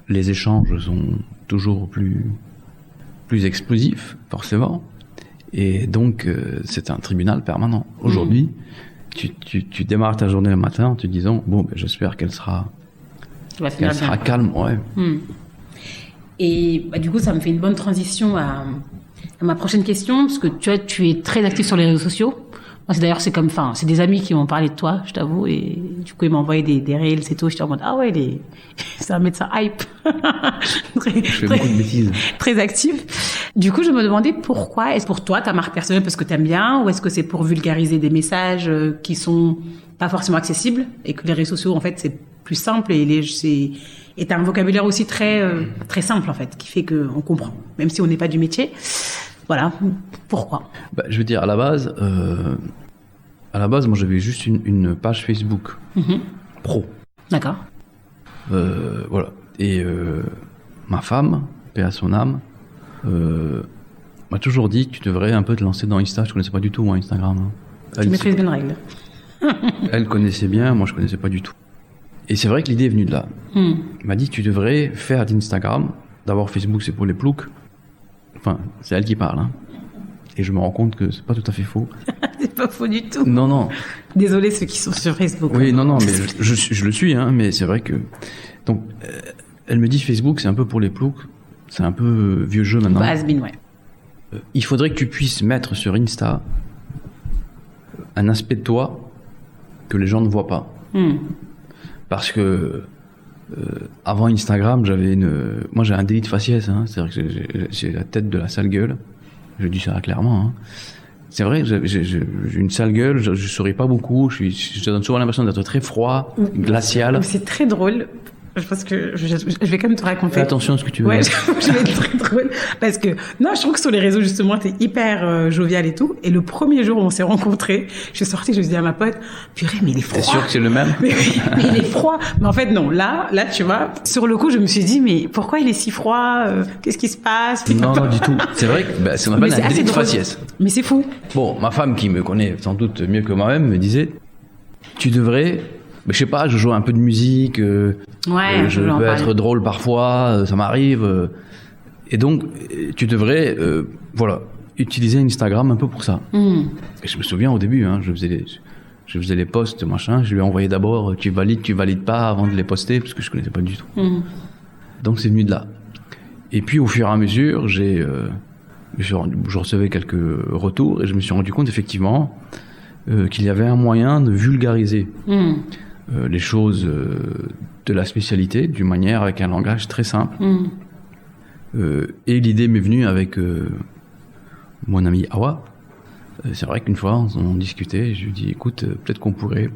les échanges sont toujours plus explosifs, forcément. Et donc, c'est un tribunal permanent. Aujourd'hui, tu démarres ta journée le matin en te disant, bon, ben, j'espère qu'elle sera calme. Ouais. Et du coup, ça me fait une bonne transition à ma prochaine question, parce que tu es très actif sur les réseaux sociaux. Moi, c'est des amis qui m'ont parlé de toi, je t'avoue, et du coup, ils m'ont envoyé des reels et tout. J'étais en mode, ah ouais, c'est un médecin hype. Je fais beaucoup de bêtises. Très actif. Du coup, je me demandais pourquoi. Est-ce pour toi, ta marque personnelle, parce que t'aimes bien, ou est-ce que c'est pour vulgariser des messages qui sont pas forcément accessibles, et que les réseaux sociaux, en fait, c'est plus simple, et t'as un vocabulaire aussi très, très simple, en fait, qui fait qu'on comprend, même si on n'est pas du métier. Voilà. Pourquoi? Je veux dire, à la base, moi, j'avais juste une page Facebook pro. D'accord. Voilà. Et ma femme, paix à son âme, m'a toujours dit que tu devrais un peu te lancer dans Insta. Je connaissais pas du tout, moi, Instagram. Tu maîtrises bien la règle. Elle connaissait bien, moi, je connaissais pas du tout. Et c'est vrai que l'idée est venue de là. Elle m'a dit, tu devrais faire d'Instagram. D'abord, Facebook, c'est pour les ploucs. Enfin, c'est elle qui parle. Hein. Et je me rends compte que c'est pas tout à fait faux. C'est pas faux du tout. Non. Désolé ceux qui sont sur Facebook. Oui, non, mais je le suis, hein, mais c'est vrai que... Donc, elle me dit Facebook, c'est un peu pour les ploucs. C'est un peu vieux jeu maintenant. Has-been, ouais. Il faudrait que tu puisses mettre sur Insta un aspect de toi que les gens ne voient pas. Parce que avant Instagram, moi j'ai un délit de faciès, hein. C'est-à-dire que j'ai la tête de la sale gueule. Je dis ça clairement. Hein. C'est vrai, j'ai une sale gueule, je souris pas beaucoup, je donne souvent l'impression d'être très froid, glacial. C'est très drôle. Je pense que je vais quand même te raconter. Fais attention à ce que tu veux. Ouais, je vais être très drôle. Parce que, non, je trouve que sur les réseaux, justement, t'es hyper jovial et tout. Et le premier jour où on s'est rencontrés, je suis sortie, je dis à ma pote, purée, mais il est froid. T'es sûr que c'est le même? mais il est froid. Mais en fait, non. Là, tu vois, sur le coup, je me suis dit, mais pourquoi il est si froid? Qu'est-ce qui se passe? Non, du tout. C'est vrai que, c'est on appelle un délit de faciès. Mais c'est fou. Bon, ma femme, qui me connaît sans doute mieux que moi-même, me disait, tu devrais, je sais pas, je joue un peu de musique, je peux être drôle parfois, ça m'arrive, et donc tu devrais, utiliser Instagram un peu pour ça. Et je me souviens au début, hein, je faisais les posts, machin, je lui ai envoyé d'abord, tu valides pas avant de les poster, parce que je connaissais pas du tout. Donc c'est venu de là. Et puis au fur et à mesure, je recevais quelques retours, et je me suis rendu compte effectivement qu'il y avait un moyen de vulgariser les choses de la spécialité d'une manière avec un langage très simple. Et l'idée m'est venue avec mon ami Awa. C'est vrai qu'une fois on discutait et je lui ai dit écoute, peut-être qu'on pourrait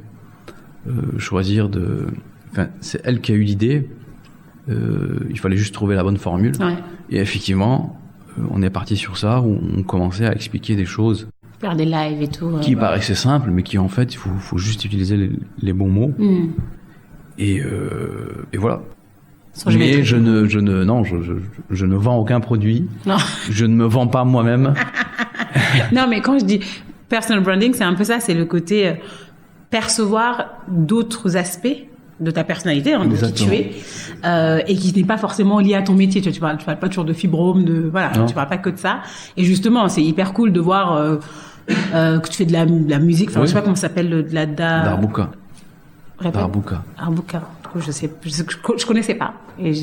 choisir c'est elle qui a eu l'idée, il fallait juste trouver la bonne formule. Et effectivement on est parti sur ça, où on commençait à expliquer des choses, faire des lives et tout, qui paraissaient simples, mais qui en fait il faut juste utiliser les bons mots. Et voilà. Je Mais je ne vends aucun produit. Non. Je ne me vends pas moi-même. Non, mais quand je dis personal branding, c'est un peu ça, c'est le côté percevoir d'autres aspects de ta personnalité, hein, de qui tu es, et qui n'est pas forcément lié à ton métier. Tu parles pas toujours de fibrome, tu parles pas que de ça. Et justement, c'est hyper cool de voir que tu fais de la musique. Enfin, oui. Je sais pas comment ça s'appelle, Darbuka. Darbuka. Je connaissais pas. Et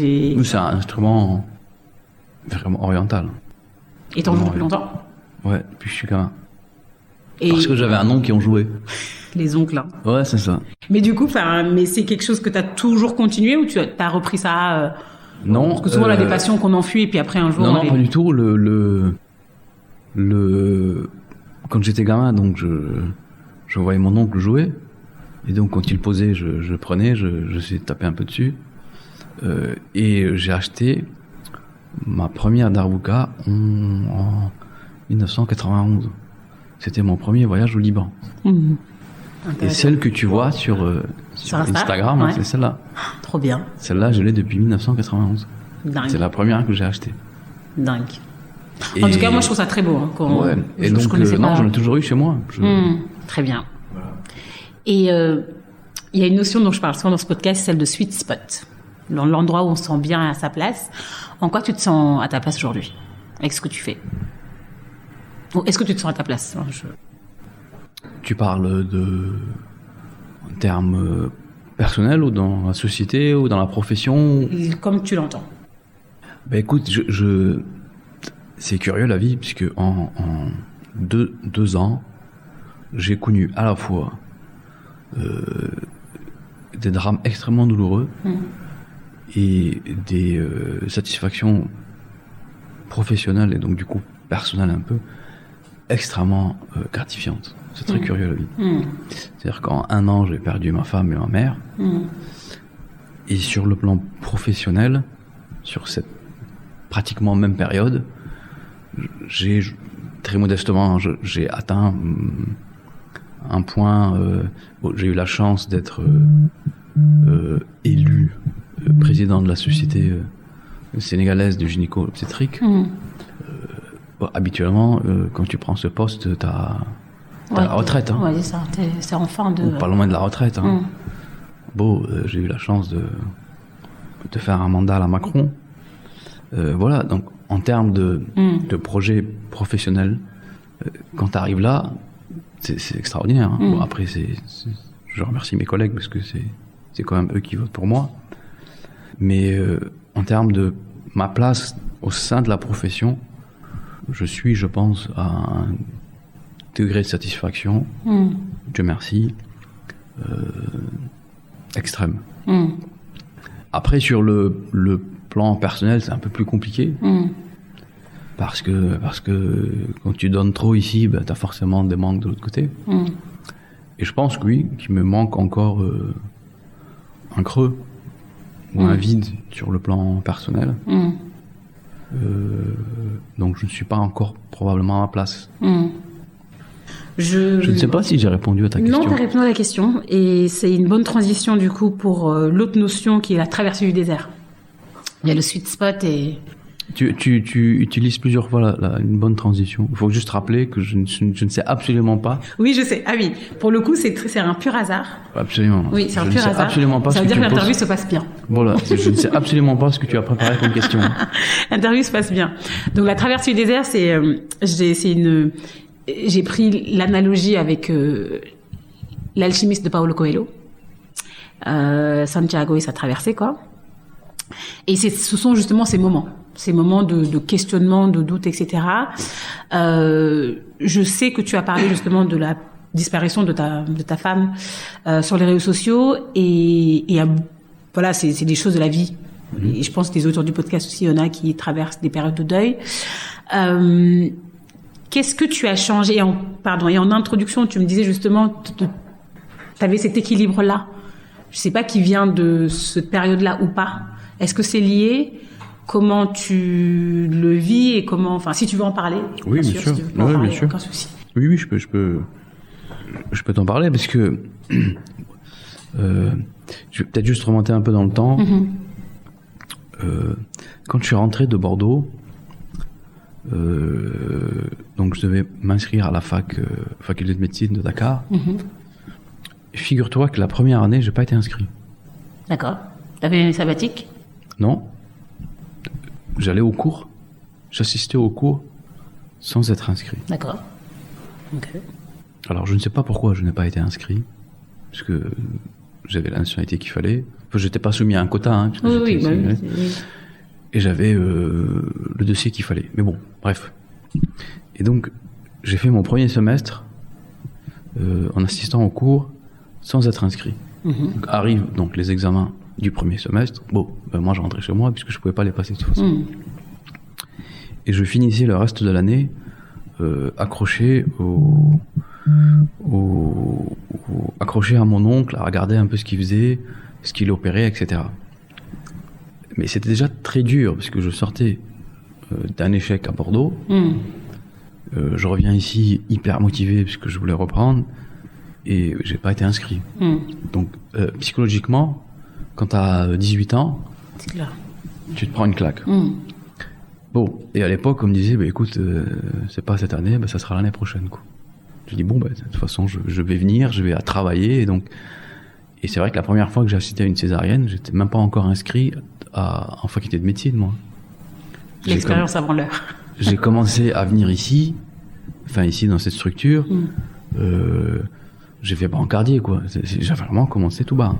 c'est un instrument vraiment oriental. Et t'en joues depuis longtemps? Ouais, depuis que je suis gamin. Parce que j'avais un oncle qui en jouait. Les oncles. Hein. Ouais, c'est ça. Mais du coup, mais c'est quelque chose que tu as toujours continué ou tu as repris ça Non. Parce que souvent, on a des passions qu'on enfuit et puis après un jour... Non, pas du tout. Quand j'étais gamin, donc je voyais mon oncle jouer. Et donc, quand il posait, je prenais, je sais taper un peu dessus. Et j'ai acheté ma première Darbuka en 1991. C'était mon premier voyage au Liban. Mmh. Et celle que tu vois sur Instagram, ouais. C'est celle-là. Trop bien. Celle-là, je l'ai depuis 1991. Dingue. C'est la première que j'ai achetée. Dingue. En tout cas, moi, je trouve ça très beau. Hein, ouais. Et donc, j'en ai toujours eu chez moi. Très bien. Voilà. Et il y a une notion dont je parle souvent dans ce podcast, c'est celle de sweet spot. Dans l'endroit où on se sent bien à sa place. En quoi tu te sens à ta place aujourd'hui avec ce que tu fais? Est-ce que tu te sens à ta place? Tu parles en termes personnels ou dans la société ou dans la profession? Comme tu l'entends. Ben écoute, c'est curieux la vie, puisque en 2 ans, j'ai connu à la fois des drames extrêmement douloureux et des satisfactions professionnelles et donc du coup personnelles un peu extrêmement gratifiante. C'est très curieux la vie. C'est-à-dire qu'en 1 an, j'ai perdu ma femme et ma mère. Et sur le plan professionnel, sur cette pratiquement même période, très modestement, j'ai atteint un point. J'ai eu la chance d'être élu président de la société sénégalaise de gynéco-obstétrique. Habituellement, quand tu prends ce poste, t'as la retraite. Hein. Ouais, c'est ça. C'est en fin de... Pas loin de la retraite. Hein. J'ai eu la chance de faire un mandat à la Macron. Voilà, donc en termes de projet professionnel, quand tu arrives là, c'est extraordinaire. Hein. Bon, après, je remercie mes collègues parce que c'est quand même eux qui votent pour moi. Mais en termes de ma place au sein de la profession, je suis, je pense, à un degré de satisfaction, Dieu merci, extrême. Après, sur le plan personnel, c'est un peu plus compliqué. Parce que quand tu donnes trop ici, tu as forcément des manques de l'autre côté. Et je pense que oui, qu'il me manque encore un creux ou un vide sur le plan personnel. Donc je ne suis pas encore probablement à ma place. Je ne sais pas si j'ai répondu à ta question. Non, tu as répondu à la question. Et c'est une bonne transition du coup pour l'autre notion qui est la traversée du désert. Il y a le sweet spot et... Tu utilises plusieurs fois une bonne transition. Il faut juste rappeler que je ne sais absolument pas. Oui, je sais. Ah oui, pour le coup, c'est un pur hasard. Absolument. Oui, c'est un pur hasard. Absolument pas. Ça veut dire que l'interview se passe bien. Voilà, je ne sais absolument pas ce que tu as préparé comme question. L'interview se passe bien. Donc la traversée du désert, j'ai pris l'analogie avec l'alchimiste de Paulo Coelho. Santiago et sa traversée, quoi. Et ce sont justement ces moments de questionnement, de doute, etc. Je sais que tu as parlé justement de la disparition de ta femme sur les réseaux sociaux et voilà, c'est des choses de la vie. Et je pense que les auteurs du podcast aussi, il y en a qui traversent des périodes de deuil. Qu'est-ce que tu as changé? Et en introduction, tu me disais justement, tu avais cet équilibre-là. Je sais pas qui vient de cette période-là ou pas. Est-ce que c'est lié? Comment tu le vis et comment, enfin, si tu veux en parler. Oui, bien sûr. Si tu veux en parler, aucun souci. Oui, je peux t'en parler parce que Je vais peut-être juste remonter un peu dans le temps. Quand je suis rentré de Bordeaux, donc je devais m'inscrire à la faculté de médecine de Dakar. Et figure-toi que la première année, j'ai pas été inscrit. D'accord. T'avais une année sabbatique? Non. J'allais au cours, j'assistais au cours sans être inscrit. D'accord. Ok. Alors je ne sais pas pourquoi je n'ai pas été inscrit, parce que j'avais la nationalité qu'il fallait. Enfin, j'étais pas soumis à un quota, hein, parce que Oui. et j'avais le dossier qu'il fallait. Mais bon, bref. Et donc j'ai fait mon premier semestre en assistant au cours sans être inscrit. Donc, arrivent donc les examens du premier semestre. Bon, moi je rentrais chez moi puisque je pouvais pas les passer de toute façon. Et je finissais le reste de l'année accroché accroché à mon oncle, à regarder un peu ce qu'il faisait, ce qu'il opérait, etc. Mais c'était déjà très dur parce que je sortais d'un échec à Bordeaux. Je reviens ici hyper motivé parce que je voulais reprendre et j'ai pas été inscrit. Donc psychologiquement, quand t'as 18 ans, c'est clair. Tu te prends une claque. Bon, et à l'époque, on me disait, écoute, c'est pas cette année, ça sera l'année prochaine, quoi. Je dis, bon, de toute façon, je vais venir, je vais à travailler, et c'est vrai que la première fois que j'ai assisté à une césarienne, j'étais même pas encore inscrit en faculté de médecine, moi. L'expérience avant l'heure. J'ai commencé à venir ici dans cette structure, j'ai fait brancardier, quoi. J'ai vraiment commencé tout bas.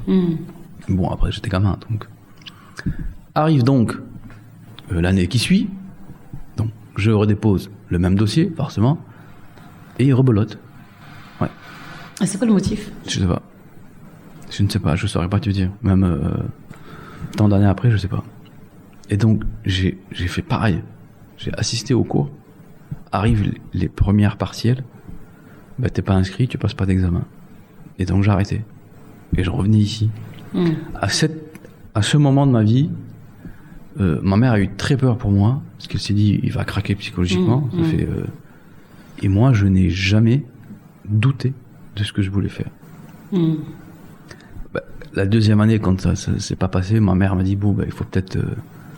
Bon, après, j'étais gamin, donc. Arrive donc l'année qui suit, donc je redépose le même dossier, forcément, et il rebelote. Ouais. Et c'est quoi le motif? Je sais pas. Je ne sais pas, je saurais pas te dire. Même tant d'années après, je sais pas. Et donc, j'ai fait pareil. J'ai assisté au cours. Arrivent les premières partielles. T'es pas inscrit, tu passes pas d'examen. Et donc, j'ai arrêté. Et je revenais ici. À ce moment de ma vie, ma mère a eu très peur pour moi, parce qu'elle s'est dit, il va craquer psychologiquement. Et moi, je n'ai jamais douté de ce que je voulais faire. La deuxième année, quand ça s'est pas passé, ma mère m'a dit, il faut peut-être...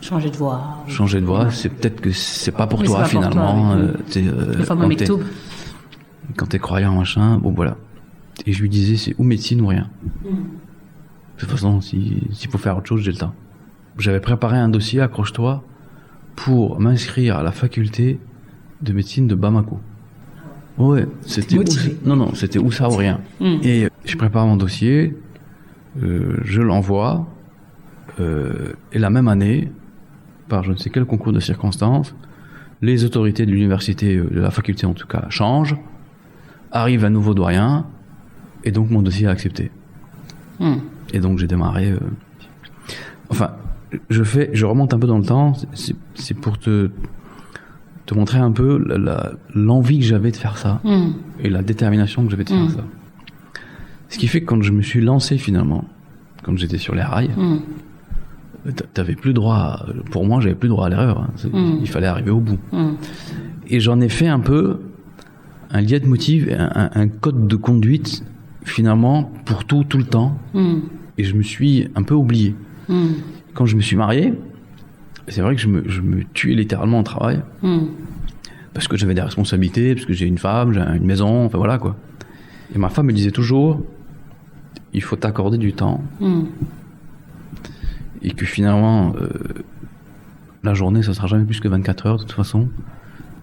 changer de voie. Changer de voie, c'est peut-être que c'est pas pour toi, finalement. Le fameux Mektoub. Quand t'es croyant, machin, voilà. Et je lui disais, c'est ou médecine ou rien. De toute façon, s'il faut faire autre chose, j'ai le temps. J'avais préparé un dossier, accroche-toi, pour m'inscrire à la faculté de médecine de Bamako. Ouais, c'était c'était ou ça ou rien. Et je prépare mon dossier, je l'envoie, et la même année, par je ne sais quel concours de circonstances, les autorités de l'université, de la faculté en tout cas, changent, arrive un nouveau doyen, et donc mon dossier est accepté. Et donc j'ai démarré. Je remonte un peu dans le temps. C'est pour te montrer un peu l'envie que j'avais de faire ça et la détermination que j'avais de faire ça. Ce qui fait que quand je me suis lancé finalement, quand j'étais sur les rails, t'avais plus droit. Pour moi, j'avais plus droit à l'erreur. Hein. Il fallait arriver au bout. Et j'en ai fait un peu un leitmotiv, un code de conduite finalement pour tout le temps. Et je me suis un peu oublié. Quand je me suis marié, c'est vrai que je me tuais littéralement au travail. Parce que j'avais des responsabilités, parce que j'ai une femme, j'ai une maison, voilà quoi. Et ma femme me disait toujours, il faut t'accorder du temps. Et que finalement, la journée, ça sera jamais plus que 24 heures de toute façon.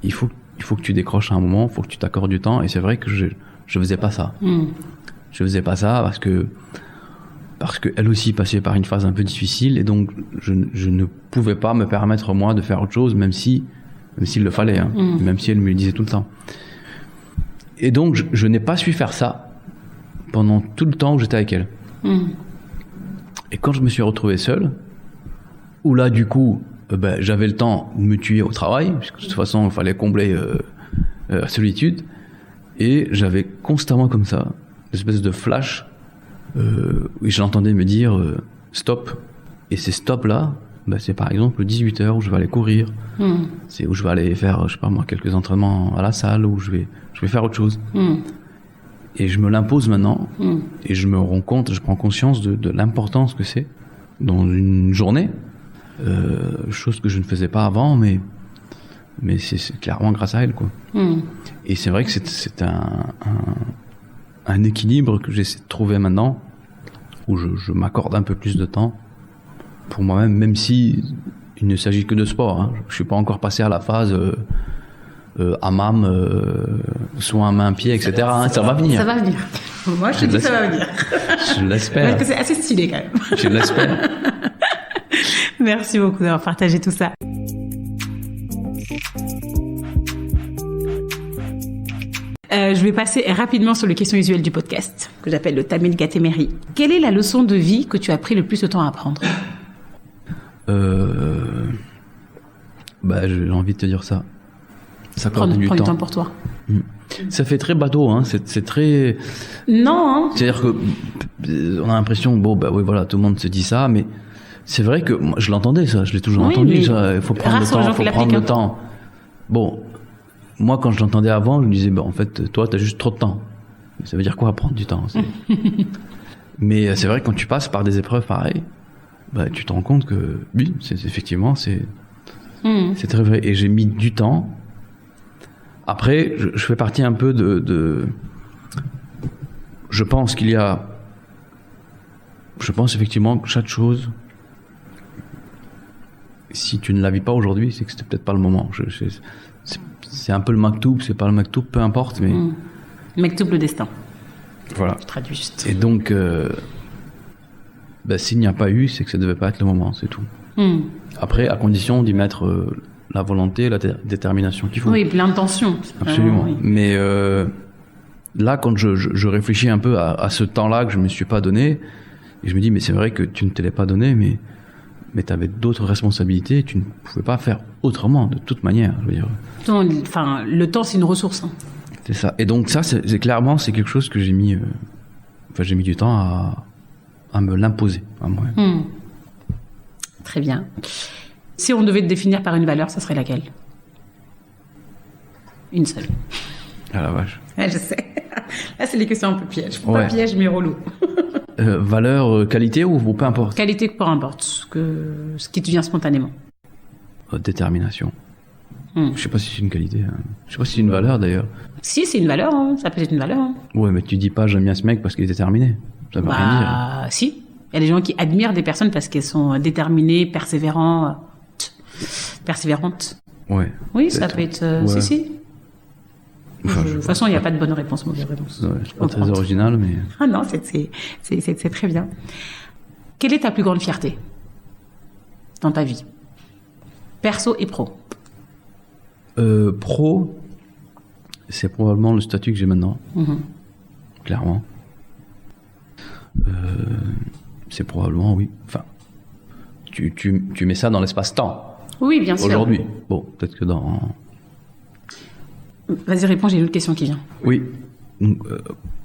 Il faut que tu décroches à un moment, il faut que tu t'accordes du temps. Et c'est vrai que je faisais pas ça. Je faisais pas ça parce que elle aussi passait par une phase un peu difficile et donc je ne pouvais pas me permettre moi de faire autre chose même s'il le fallait, hein, même si elle me le disait tout le temps. Et donc je n'ai pas su faire ça pendant tout le temps où j'étais avec elle. Et quand je me suis retrouvé seul, où là du coup j'avais le temps de me tuer au travail puisque de toute façon il fallait combler la solitude, et j'avais constamment comme ça une espèce de flash où je l'entendais me dire stop. Et ces stops là, c'est par exemple 18h où je vais aller courir, c'est où je vais aller faire, je sais pas moi, quelques entraînements à la salle, où je vais faire autre chose. Et je me l'impose maintenant. Et je prends conscience de l'importance que c'est dans une journée. Chose que je ne faisais pas avant, mais c'est clairement grâce à elle, quoi. Et c'est vrai que c'est un équilibre que j'essaie de trouver maintenant, où je m'accorde un peu plus de temps pour moi-même, même si il ne s'agit que de sport, hein. Je suis pas encore passé à la phase hammam, soin main-pied, etc. Ça va venir. Ça va venir. Moi, je te dis ça va venir. Je l'espère. Parce que c'est assez stylé quand même. Je l'espère. Merci beaucoup d'avoir partagé tout ça. Je vais passer rapidement sur les questions usuelles du podcast, que j'appelle le Tamil Gatemeri. Quelle est la leçon de vie que tu as pris le plus de temps à apprendre? J'ai envie de te dire ça. Ça prends du temps pour toi. Ça fait très bateau, hein. C'est très... Non, hein. C'est-à-dire que on a l'impression, oui, voilà, tout le monde se dit ça, mais c'est vrai que moi, je l'entendais, ça. Je l'ai toujours entendu, ça. Il faut prendre le temps, il faut prendre le temps. Bon, moi, quand je l'entendais avant, je me disais, en fait, toi, t'as juste trop de temps. Ça veut dire quoi, prendre du temps? Mais c'est vrai que quand tu passes par des épreuves pareilles, tu te rends compte que, oui, effectivement, c'est très vrai. Et j'ai mis du temps. Après, je fais partie un peu de... Je pense effectivement que chaque chose, si tu ne la vis pas aujourd'hui, c'est que c'était peut-être pas le moment. C'est un peu le maktoub, c'est pas le maktoub, peu importe, mais... Maktoub, le destin. Voilà. Je traduis juste. Et donc, s'il n'y a pas eu, c'est que ça devait pas être le moment, c'est tout. Après, à condition d'y mettre la volonté, la détermination qu'il faut. Oui, l'intention. Absolument. Oui. Mais là, quand je réfléchis un peu à ce temps-là que je me suis pas donné, et je me dis, mais c'est vrai que tu ne te l'es pas donné, mais tu avais d'autres responsabilités, et tu ne pouvais pas faire autrement, de toute manière. Je veux dire. Enfin, le temps, c'est une ressource. Hein. C'est ça. Et donc ça, c'est clairement, c'est quelque chose que j'ai mis du temps à me l'imposer à moi. Très bien. Si on devait te définir par une valeur, ça serait laquelle? Une seule. Ah la vache. Ouais, je sais. Là, c'est les questions un peu pièges. Pas pièges, mais relou. Valeur, qualité ou peu importe? Qualité, peu importe. Ce qui te vient spontanément. Détermination. Je sais pas si c'est une qualité. Hein. Je sais pas si c'est une valeur d'ailleurs. Si, c'est une valeur. Hein. Ça peut être une valeur. Hein. Ouais, mais tu dis pas j'aime bien ce mec parce qu'il est déterminé. Ça veut rien dire. Si. Il y a des gens qui admirent des personnes parce qu'elles sont déterminées, persévérantes. Ouais. Oui, ça peut être... Si. Enfin, de toute façon, il n'y a pas de bonne réponse, mauvaise réponse. Ouais, c'est pas très original, mais... Ah non, c'est très bien. Quelle est ta plus grande fierté dans ta vie? Perso et pro. Pro, c'est probablement le statut que j'ai maintenant. Clairement. C'est probablement, oui. Enfin, tu mets ça dans l'espace-temps. Oui, bien sûr. Aujourd'hui. Bon, peut-être que dans... Vas-y, réponds, j'ai une autre question qui vient. Oui. Donc,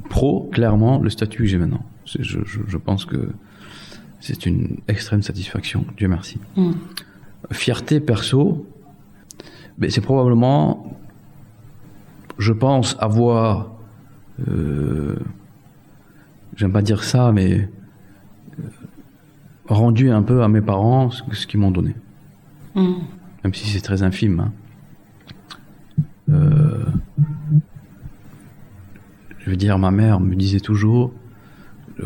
pro, clairement, le statut que j'ai maintenant. Je pense que c'est une extrême satisfaction. Dieu merci. Fierté perso, c'est probablement, je pense, avoir... j'aime pas dire ça, mais rendu un peu à mes parents ce qu'ils m'ont donné. Même si c'est très infime. Hein. Je veux dire, ma mère me disait toujours,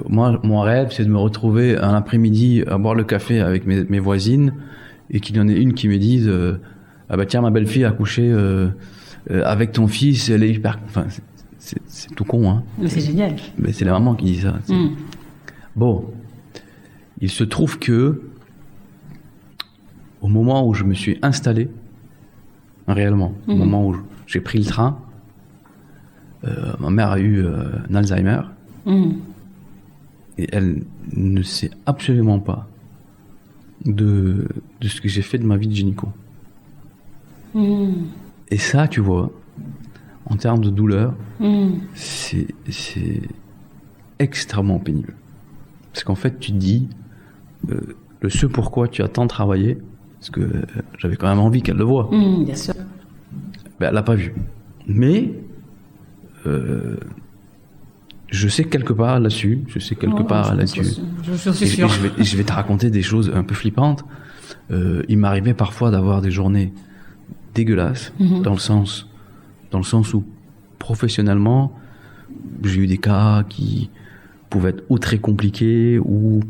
moi, mon rêve, c'est de me retrouver un après-midi à boire le café avec mes voisines et qu'il y en ait une qui me dise, ah bah tiens, ma belle-fille a couché avec ton fils, elle est hyper... Enfin, c'est tout con, hein. Mais c'est génial. Mais c'est la maman qui dit ça. Bon, il se trouve que au moment où je me suis installé, réellement, au moment où j'ai pris le train, ma mère a eu un Alzheimer et elle ne sait absolument pas de ce que j'ai fait de ma vie de gynéco. Et ça, tu vois, en termes de douleur, c'est extrêmement pénible. Parce qu'en fait, tu te dis, le ce pourquoi tu as tant travaillé, parce que j'avais quand même envie qu'elle le voie. Bien sûr. Elle l'a pas vu. Mais je sais quelque part là-dessus. Je suis sûr. Je vais te raconter des choses un peu flippantes. Il m'arrivait parfois d'avoir des journées dégueulasses, dans le sens où professionnellement, j'ai eu des cas qui pouvaient être ou très compliqués ou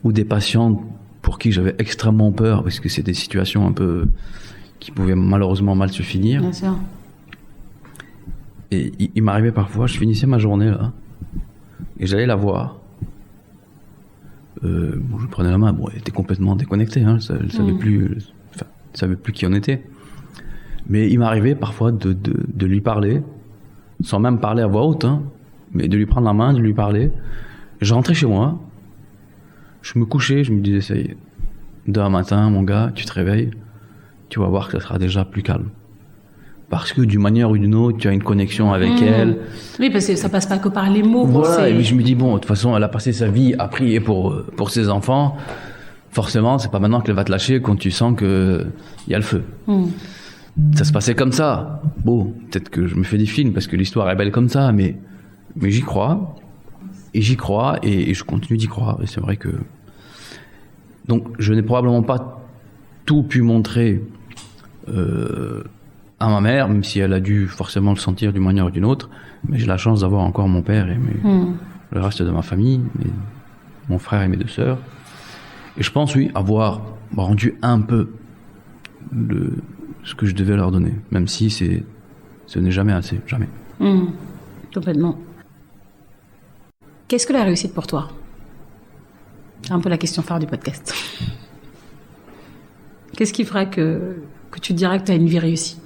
des patients pour qui j'avais extrêmement peur parce que c'est des situations un peu qui pouvaient malheureusement mal se finir. Bien sûr. Et il m'arrivait parfois, je finissais ma journée là et j'allais la voir. Je prenais la main, elle était complètement déconnectée, hein, elle savait plus qui on était. Mais il m'arrivait parfois de lui parler, sans même parler à voix haute, hein, mais de lui prendre la main, de lui parler. Je rentrais chez moi, je me couchais, je me disais, ça y est, demain matin, mon gars, tu te réveilles, tu vas voir que ça sera déjà plus calme. Parce que d'une manière ou d'une autre, tu as une connexion avec elle. Oui, parce que ça passe pas que par les mots. Voilà, et puis je me dis, bon, de toute façon, elle a passé sa vie à prier pour ses enfants. Forcément, c'est pas maintenant qu'elle va te lâcher quand tu sens qu'il y a le feu. Ça se passait comme ça. Bon, peut-être que je me fais des films parce que l'histoire est belle comme ça, mais j'y crois. Et j'y crois, et je continue d'y croire. Et c'est vrai que... Donc, je n'ai probablement pas tout pu montrer à ma mère, même si elle a dû forcément le sentir d'une manière ou d'une autre. Mais j'ai la chance d'avoir encore mon père et le reste de ma famille, mon frère et mes 2 sœurs. Et je pense, oui, avoir rendu un peu ce que je devais leur donner, même si ce n'est jamais assez, jamais. Complètement. Qu'est-ce que la réussite pour toi? C'est un peu la question phare du podcast. Qu'est-ce qui fera que tu diras que tu as une vie réussie?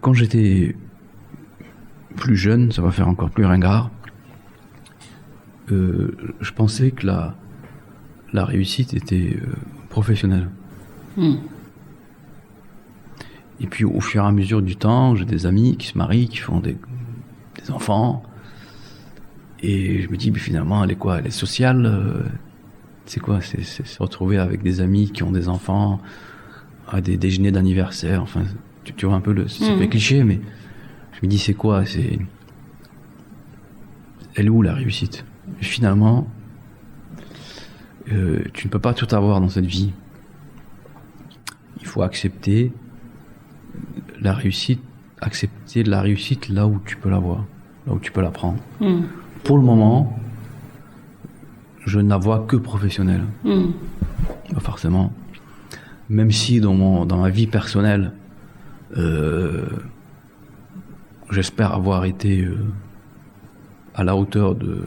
Quand j'étais plus jeune, ça va faire encore plus ringard, je pensais que la réussite était professionnelle. Et puis au fur et à mesure du temps, j'ai des amis qui se marient, qui font des enfants. Et je me dis, mais finalement, elle est quoi? Elle est sociale. C'est quoi? C'est se retrouver avec des amis qui ont des enfants, à des déjeuners d'anniversaire. Enfin, tu vois un peu c'est pas cliché, mais je me dis, c'est quoi? Elle est où la réussite? Et finalement, tu ne peux pas tout avoir dans cette vie. Il faut accepter la réussite là où tu peux l'avoir, là où tu peux la prendre. Pour le moment, je ne la vois que professionnelle. Pas forcément. Même si dans ma vie personnelle, j'espère avoir été à la hauteur de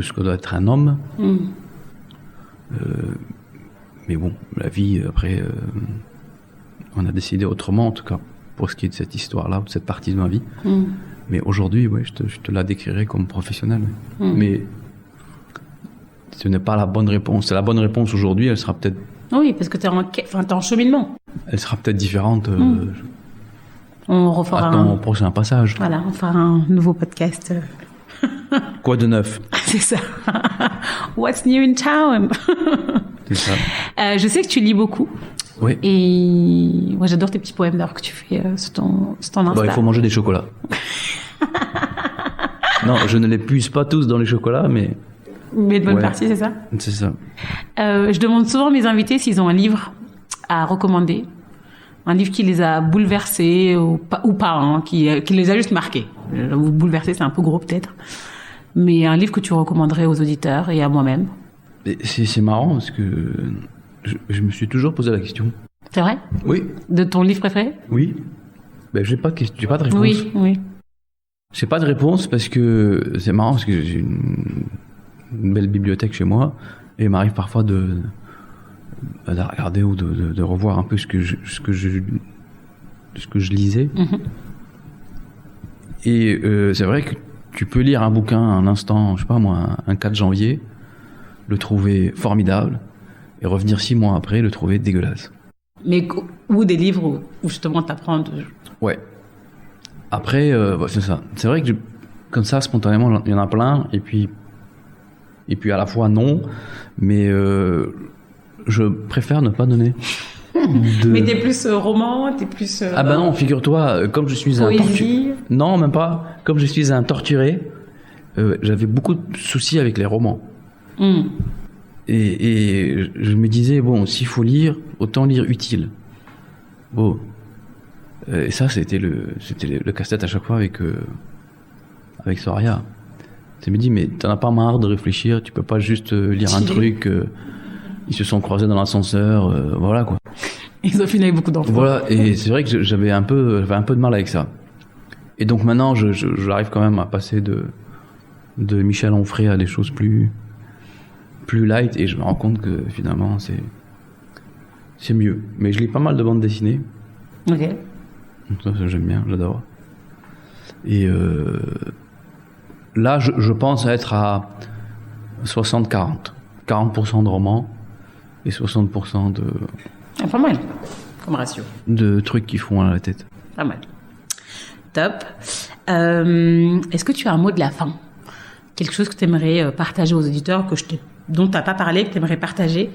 ce que doit être un homme. Mais bon, la vie, après, on a décidé autrement, en tout cas, pour ce qui est de cette histoire-là, de cette partie de ma vie. Mais aujourd'hui, ouais, je te la décrirais comme professionnelle. Mais ce n'est pas la bonne réponse. C'est la bonne réponse aujourd'hui, elle sera peut-être... Oui, parce que t'es en cheminement. Elle sera peut-être différente on refera à ton prochain passage. Voilà, on fera un nouveau podcast. Quoi de neuf? C'est ça. What's new in town? C'est ça. Je sais que tu lis beaucoup. Oui. Et moi, j'adore tes petits poèmes d'ailleurs que tu fais sur ton Insta. Il faut manger des chocolats. Non, je ne les puise pas tous dans les chocolats, mais de bonne partie, c'est ça? C'est ça. Je demande souvent à mes invités s'ils ont un livre à recommander. Un livre qui les a bouleversés ou pas, hein, qui les a juste marqués. Bouleversés, c'est un peu gros peut-être. Mais un livre que tu recommanderais aux auditeurs et à moi-même. C'est marrant parce que je me suis toujours posé la question. C'est vrai? Oui. De ton livre préféré? Oui. J'ai pas de réponse. Oui. J'ai pas de réponse parce que c'est marrant parce que j'ai une belle bibliothèque chez moi et il m'arrive parfois de regarder ou de revoir un peu ce que je lisais. Et c'est vrai que tu peux lire un bouquin un instant, je sais pas moi, un 4 janvier, le trouver formidable et revenir 6 mois après le trouver dégueulasse. Mais ou des livres où justement t'apprends. Ouais. Après, c'est ça. C'est vrai que comme ça, spontanément, il y en a plein, et puis à la fois non, mais je préfère ne pas donner. Mais t'es plus roman, t'es plus... Ah bah non, figure-toi, comme je suis un torturé... Non, même pas. Comme je suis un torturé, j'avais beaucoup de soucis avec les romans. Et je me disais, bon, s'il faut lire, autant lire utile. Bon. Et ça, c'était le casse-tête à chaque fois avec Soraya. Je me dis, mais t'en as pas marre de réfléchir, tu peux pas juste lire un truc, ils se sont croisés dans l'ascenseur, voilà quoi. Ils ont fini avec beaucoup d'enfants. Voilà, et c'est vrai que j'avais un peu de mal avec ça. Et donc maintenant, j'arrive quand même à passer de Michel Onfray à des choses plus light, et je me rends compte que finalement c'est mieux. Mais je lis pas mal de bandes dessinées. Ok. Donc ça j'aime bien, j'adore. Et là, je pense être à 60-40. 40% de romans et 60% de... Ah, pas mal, comme ratio. De trucs qui font à la tête. Pas mal. Top. Est-ce que tu as un mot de la fin? Quelque chose que tu aimerais partager aux auditeurs, dont tu n'as pas parlé, que tu aimerais partager?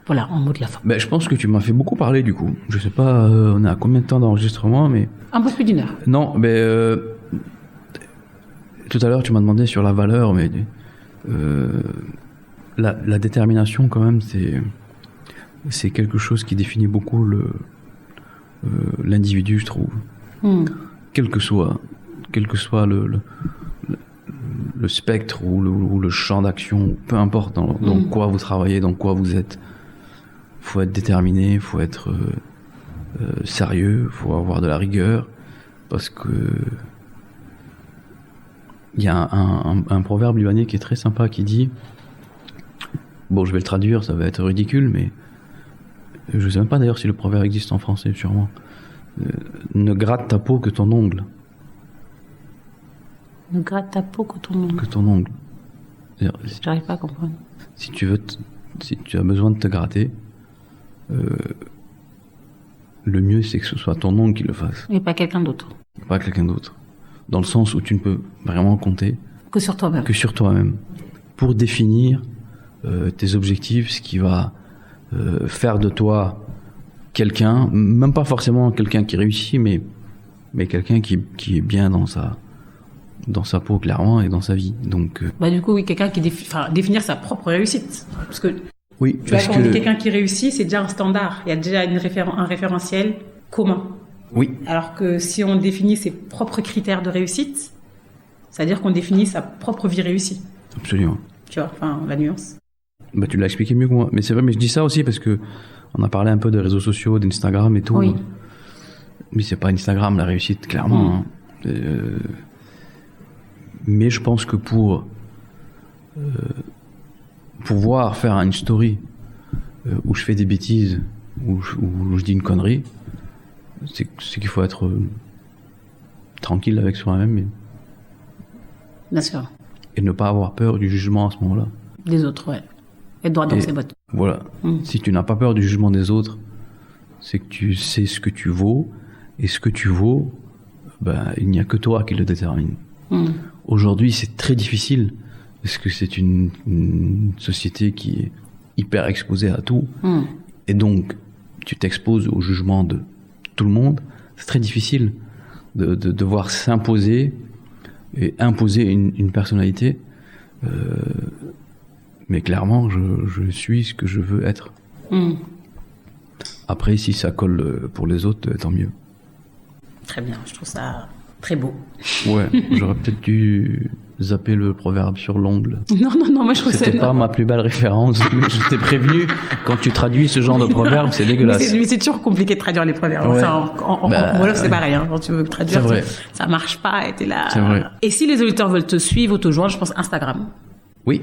Voilà, un mot de la fin. Ben, je pense que tu m'as fait beaucoup parler du coup. Je sais pas, on est à combien de temps d'enregistrement, mais... Un peu plus d'une heure. Non, mais... tout à l'heure, tu m'as demandé sur la valeur, mais... La détermination, quand même, c'est quelque chose qui définit beaucoup l'individu, je trouve. Quel que soit le spectre ou le champ d'action, peu importe dans quoi vous travaillez, dans quoi vous êtes, faut être déterminé, faut être sérieux, faut avoir de la rigueur, parce que il y a un proverbe libanais qui est très sympa qui dit, bon, je vais le traduire, ça va être ridicule, mais je sais même pas d'ailleurs si le proverbe existe en français, sûrement. Ne gratte ta peau que ton ongle. Ne gratte ta peau que ton ongle. Que ton ongle. J'arrive pas à comprendre. Si tu as besoin de te gratter, le mieux c'est que ce soit ton ongle qui le fasse. Et pas quelqu'un d'autre. Pas quelqu'un d'autre. Dans le sens où tu ne peux vraiment compter que sur toi-même. Que sur toi-même. Pour définir tes objectifs, ce qui va faire de toi quelqu'un, même pas forcément quelqu'un qui réussit, mais quelqu'un qui est bien dans sa peau clairement et dans sa vie. Donc du coup oui, quelqu'un qui définir sa propre réussite, parce que oui, tu vois, quand on dit quelqu'un qui réussit, c'est déjà un standard, il y a déjà un référentiel commun. Oui. Alors que si on définit ses propres critères de réussite, c'est-à-dire qu'on définit sa propre vie réussie. Absolument. Tu vois, la nuance. Tu l'as expliqué mieux que moi. Mais c'est vrai, mais je dis ça aussi parce que on a parlé un peu de réseaux sociaux, d'Instagram et tout. Oui. Mais c'est pas Instagram la réussite, clairement. Mais je pense que pour pouvoir faire une story où je fais des bêtises, où je dis une connerie, c'est qu'il faut être tranquille avec soi-même. Mais... Bien sûr. Et ne pas avoir peur du jugement à ce moment-là. Des autres, ouais. Et droit dans ses bottes. Voilà. Si tu n'as pas peur du jugement des autres, c'est que tu sais ce que tu vaux, et ce que tu vaux, il n'y a que toi qui le détermine. Aujourd'hui, c'est très difficile, parce que c'est une société qui est hyper exposée à tout, et donc tu t'exposes au jugement de tout le monde. C'est très difficile de devoir s'imposer et imposer une personnalité. Mais clairement, je suis ce que je veux être. Après, si ça colle pour les autres, tant mieux. Très bien, je trouve ça très beau. Ouais, j'aurais peut-être dû zapper le proverbe sur l'ongle. Non, moi je trouve ça... C'était pas ma plus belle référence, mais je t'ai prévenu, quand tu traduis ce genre de proverbe, c'est dégueulasse. Mais c'est toujours compliqué de traduire les proverbes. Ouais. En Wolof, c'est pareil. Quand tu veux traduire, ça marche pas, et t'es là... C'est vrai. Et si les auditeurs veulent te suivre ou te joindre, je pense Instagram. Oui.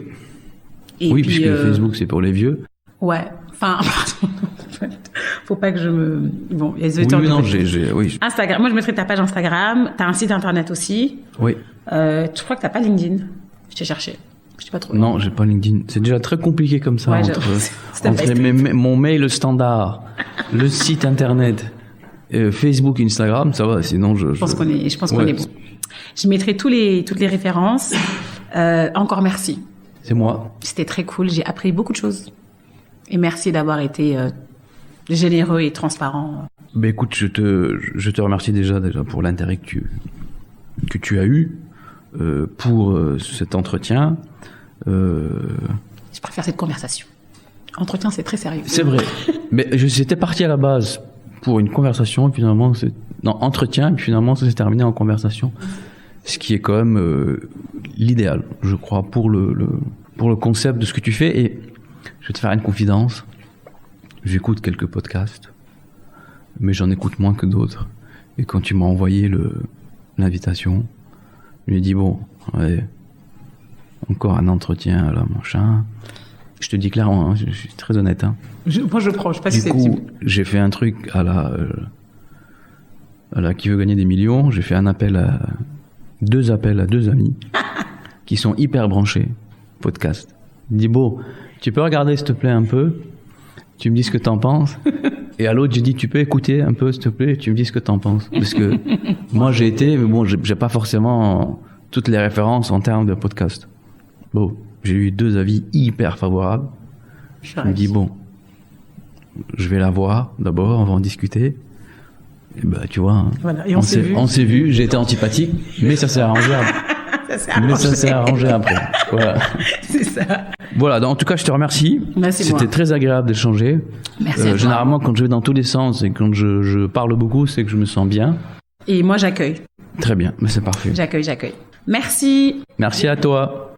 Et oui, puis, puisque Facebook, c'est pour les vieux. Ouais. Faut pas que je me... Bon, les auditeurs... Oui. Instagram. Moi, je mettrai ta page Instagram. T'as un site internet aussi. Oui. Je crois que t'as pas LinkedIn. Je t'ai cherché. Je t'ai pas trouvé. Non, j'ai pas LinkedIn. C'est déjà très compliqué comme ça, entre mon mail standard, le site internet, Facebook, Instagram, ça va, sinon je pense qu'on est bon. Je mettrai toutes les références. Encore merci. C'est moi. C'était très cool. J'ai appris beaucoup de choses. Et merci d'avoir été généreux et transparent. Ben écoute, je te remercie déjà pour l'intérêt que tu as eu pour cet entretien. Je préfère cette conversation. Entretien, c'est très sérieux. C'est vrai. Mais j'étais parti à la base pour une conversation, et finalement, entretien, et puis finalement, ça s'est terminé en conversation. Ce qui est quand même l'idéal, je crois, pour le concept de ce que tu fais. Et je vais te faire une confidence. J'écoute quelques podcasts, mais j'en écoute moins que d'autres. Et quand tu m'as envoyé l'invitation, je lui ai dit, bon, ouais, encore un entretien, là, machin. Je te dis clairement, hein, je suis très honnête. Hein. Moi, je prends, je sais pas si c'est Du coup, j'ai fait un truc à la Qui veut gagner des millions. J'ai fait deux appels à deux amis qui sont hyper branchés podcast. Il dit, bon, tu peux regarder s'il te plaît un peu, tu me dis ce que t'en penses. Et à l'autre, j'ai dit, tu peux écouter un peu s'il te plaît, tu me dis ce que t'en penses. Parce que moi j'ai été, mais bon, j'ai pas forcément toutes les références en termes de podcast. Bon, j'ai eu deux avis hyper favorables. Je me dis, bon, je vais la voir d'abord, on va en discuter. Et bah, tu vois, hein, voilà. Et on s'est vu, j'ai été antipathique, mais ça s'est arrangé après. Ça s'est arrangé après. Voilà. C'est ça. Voilà, en tout cas, je te remercie. C'était très agréable d'échanger. Merci. Généralement, quand je vais dans tous les sens et quand je parle beaucoup, c'est que je me sens bien. Et moi, j'accueille. Très bien, mais c'est parfait. J'accueille. Merci. Merci à toi.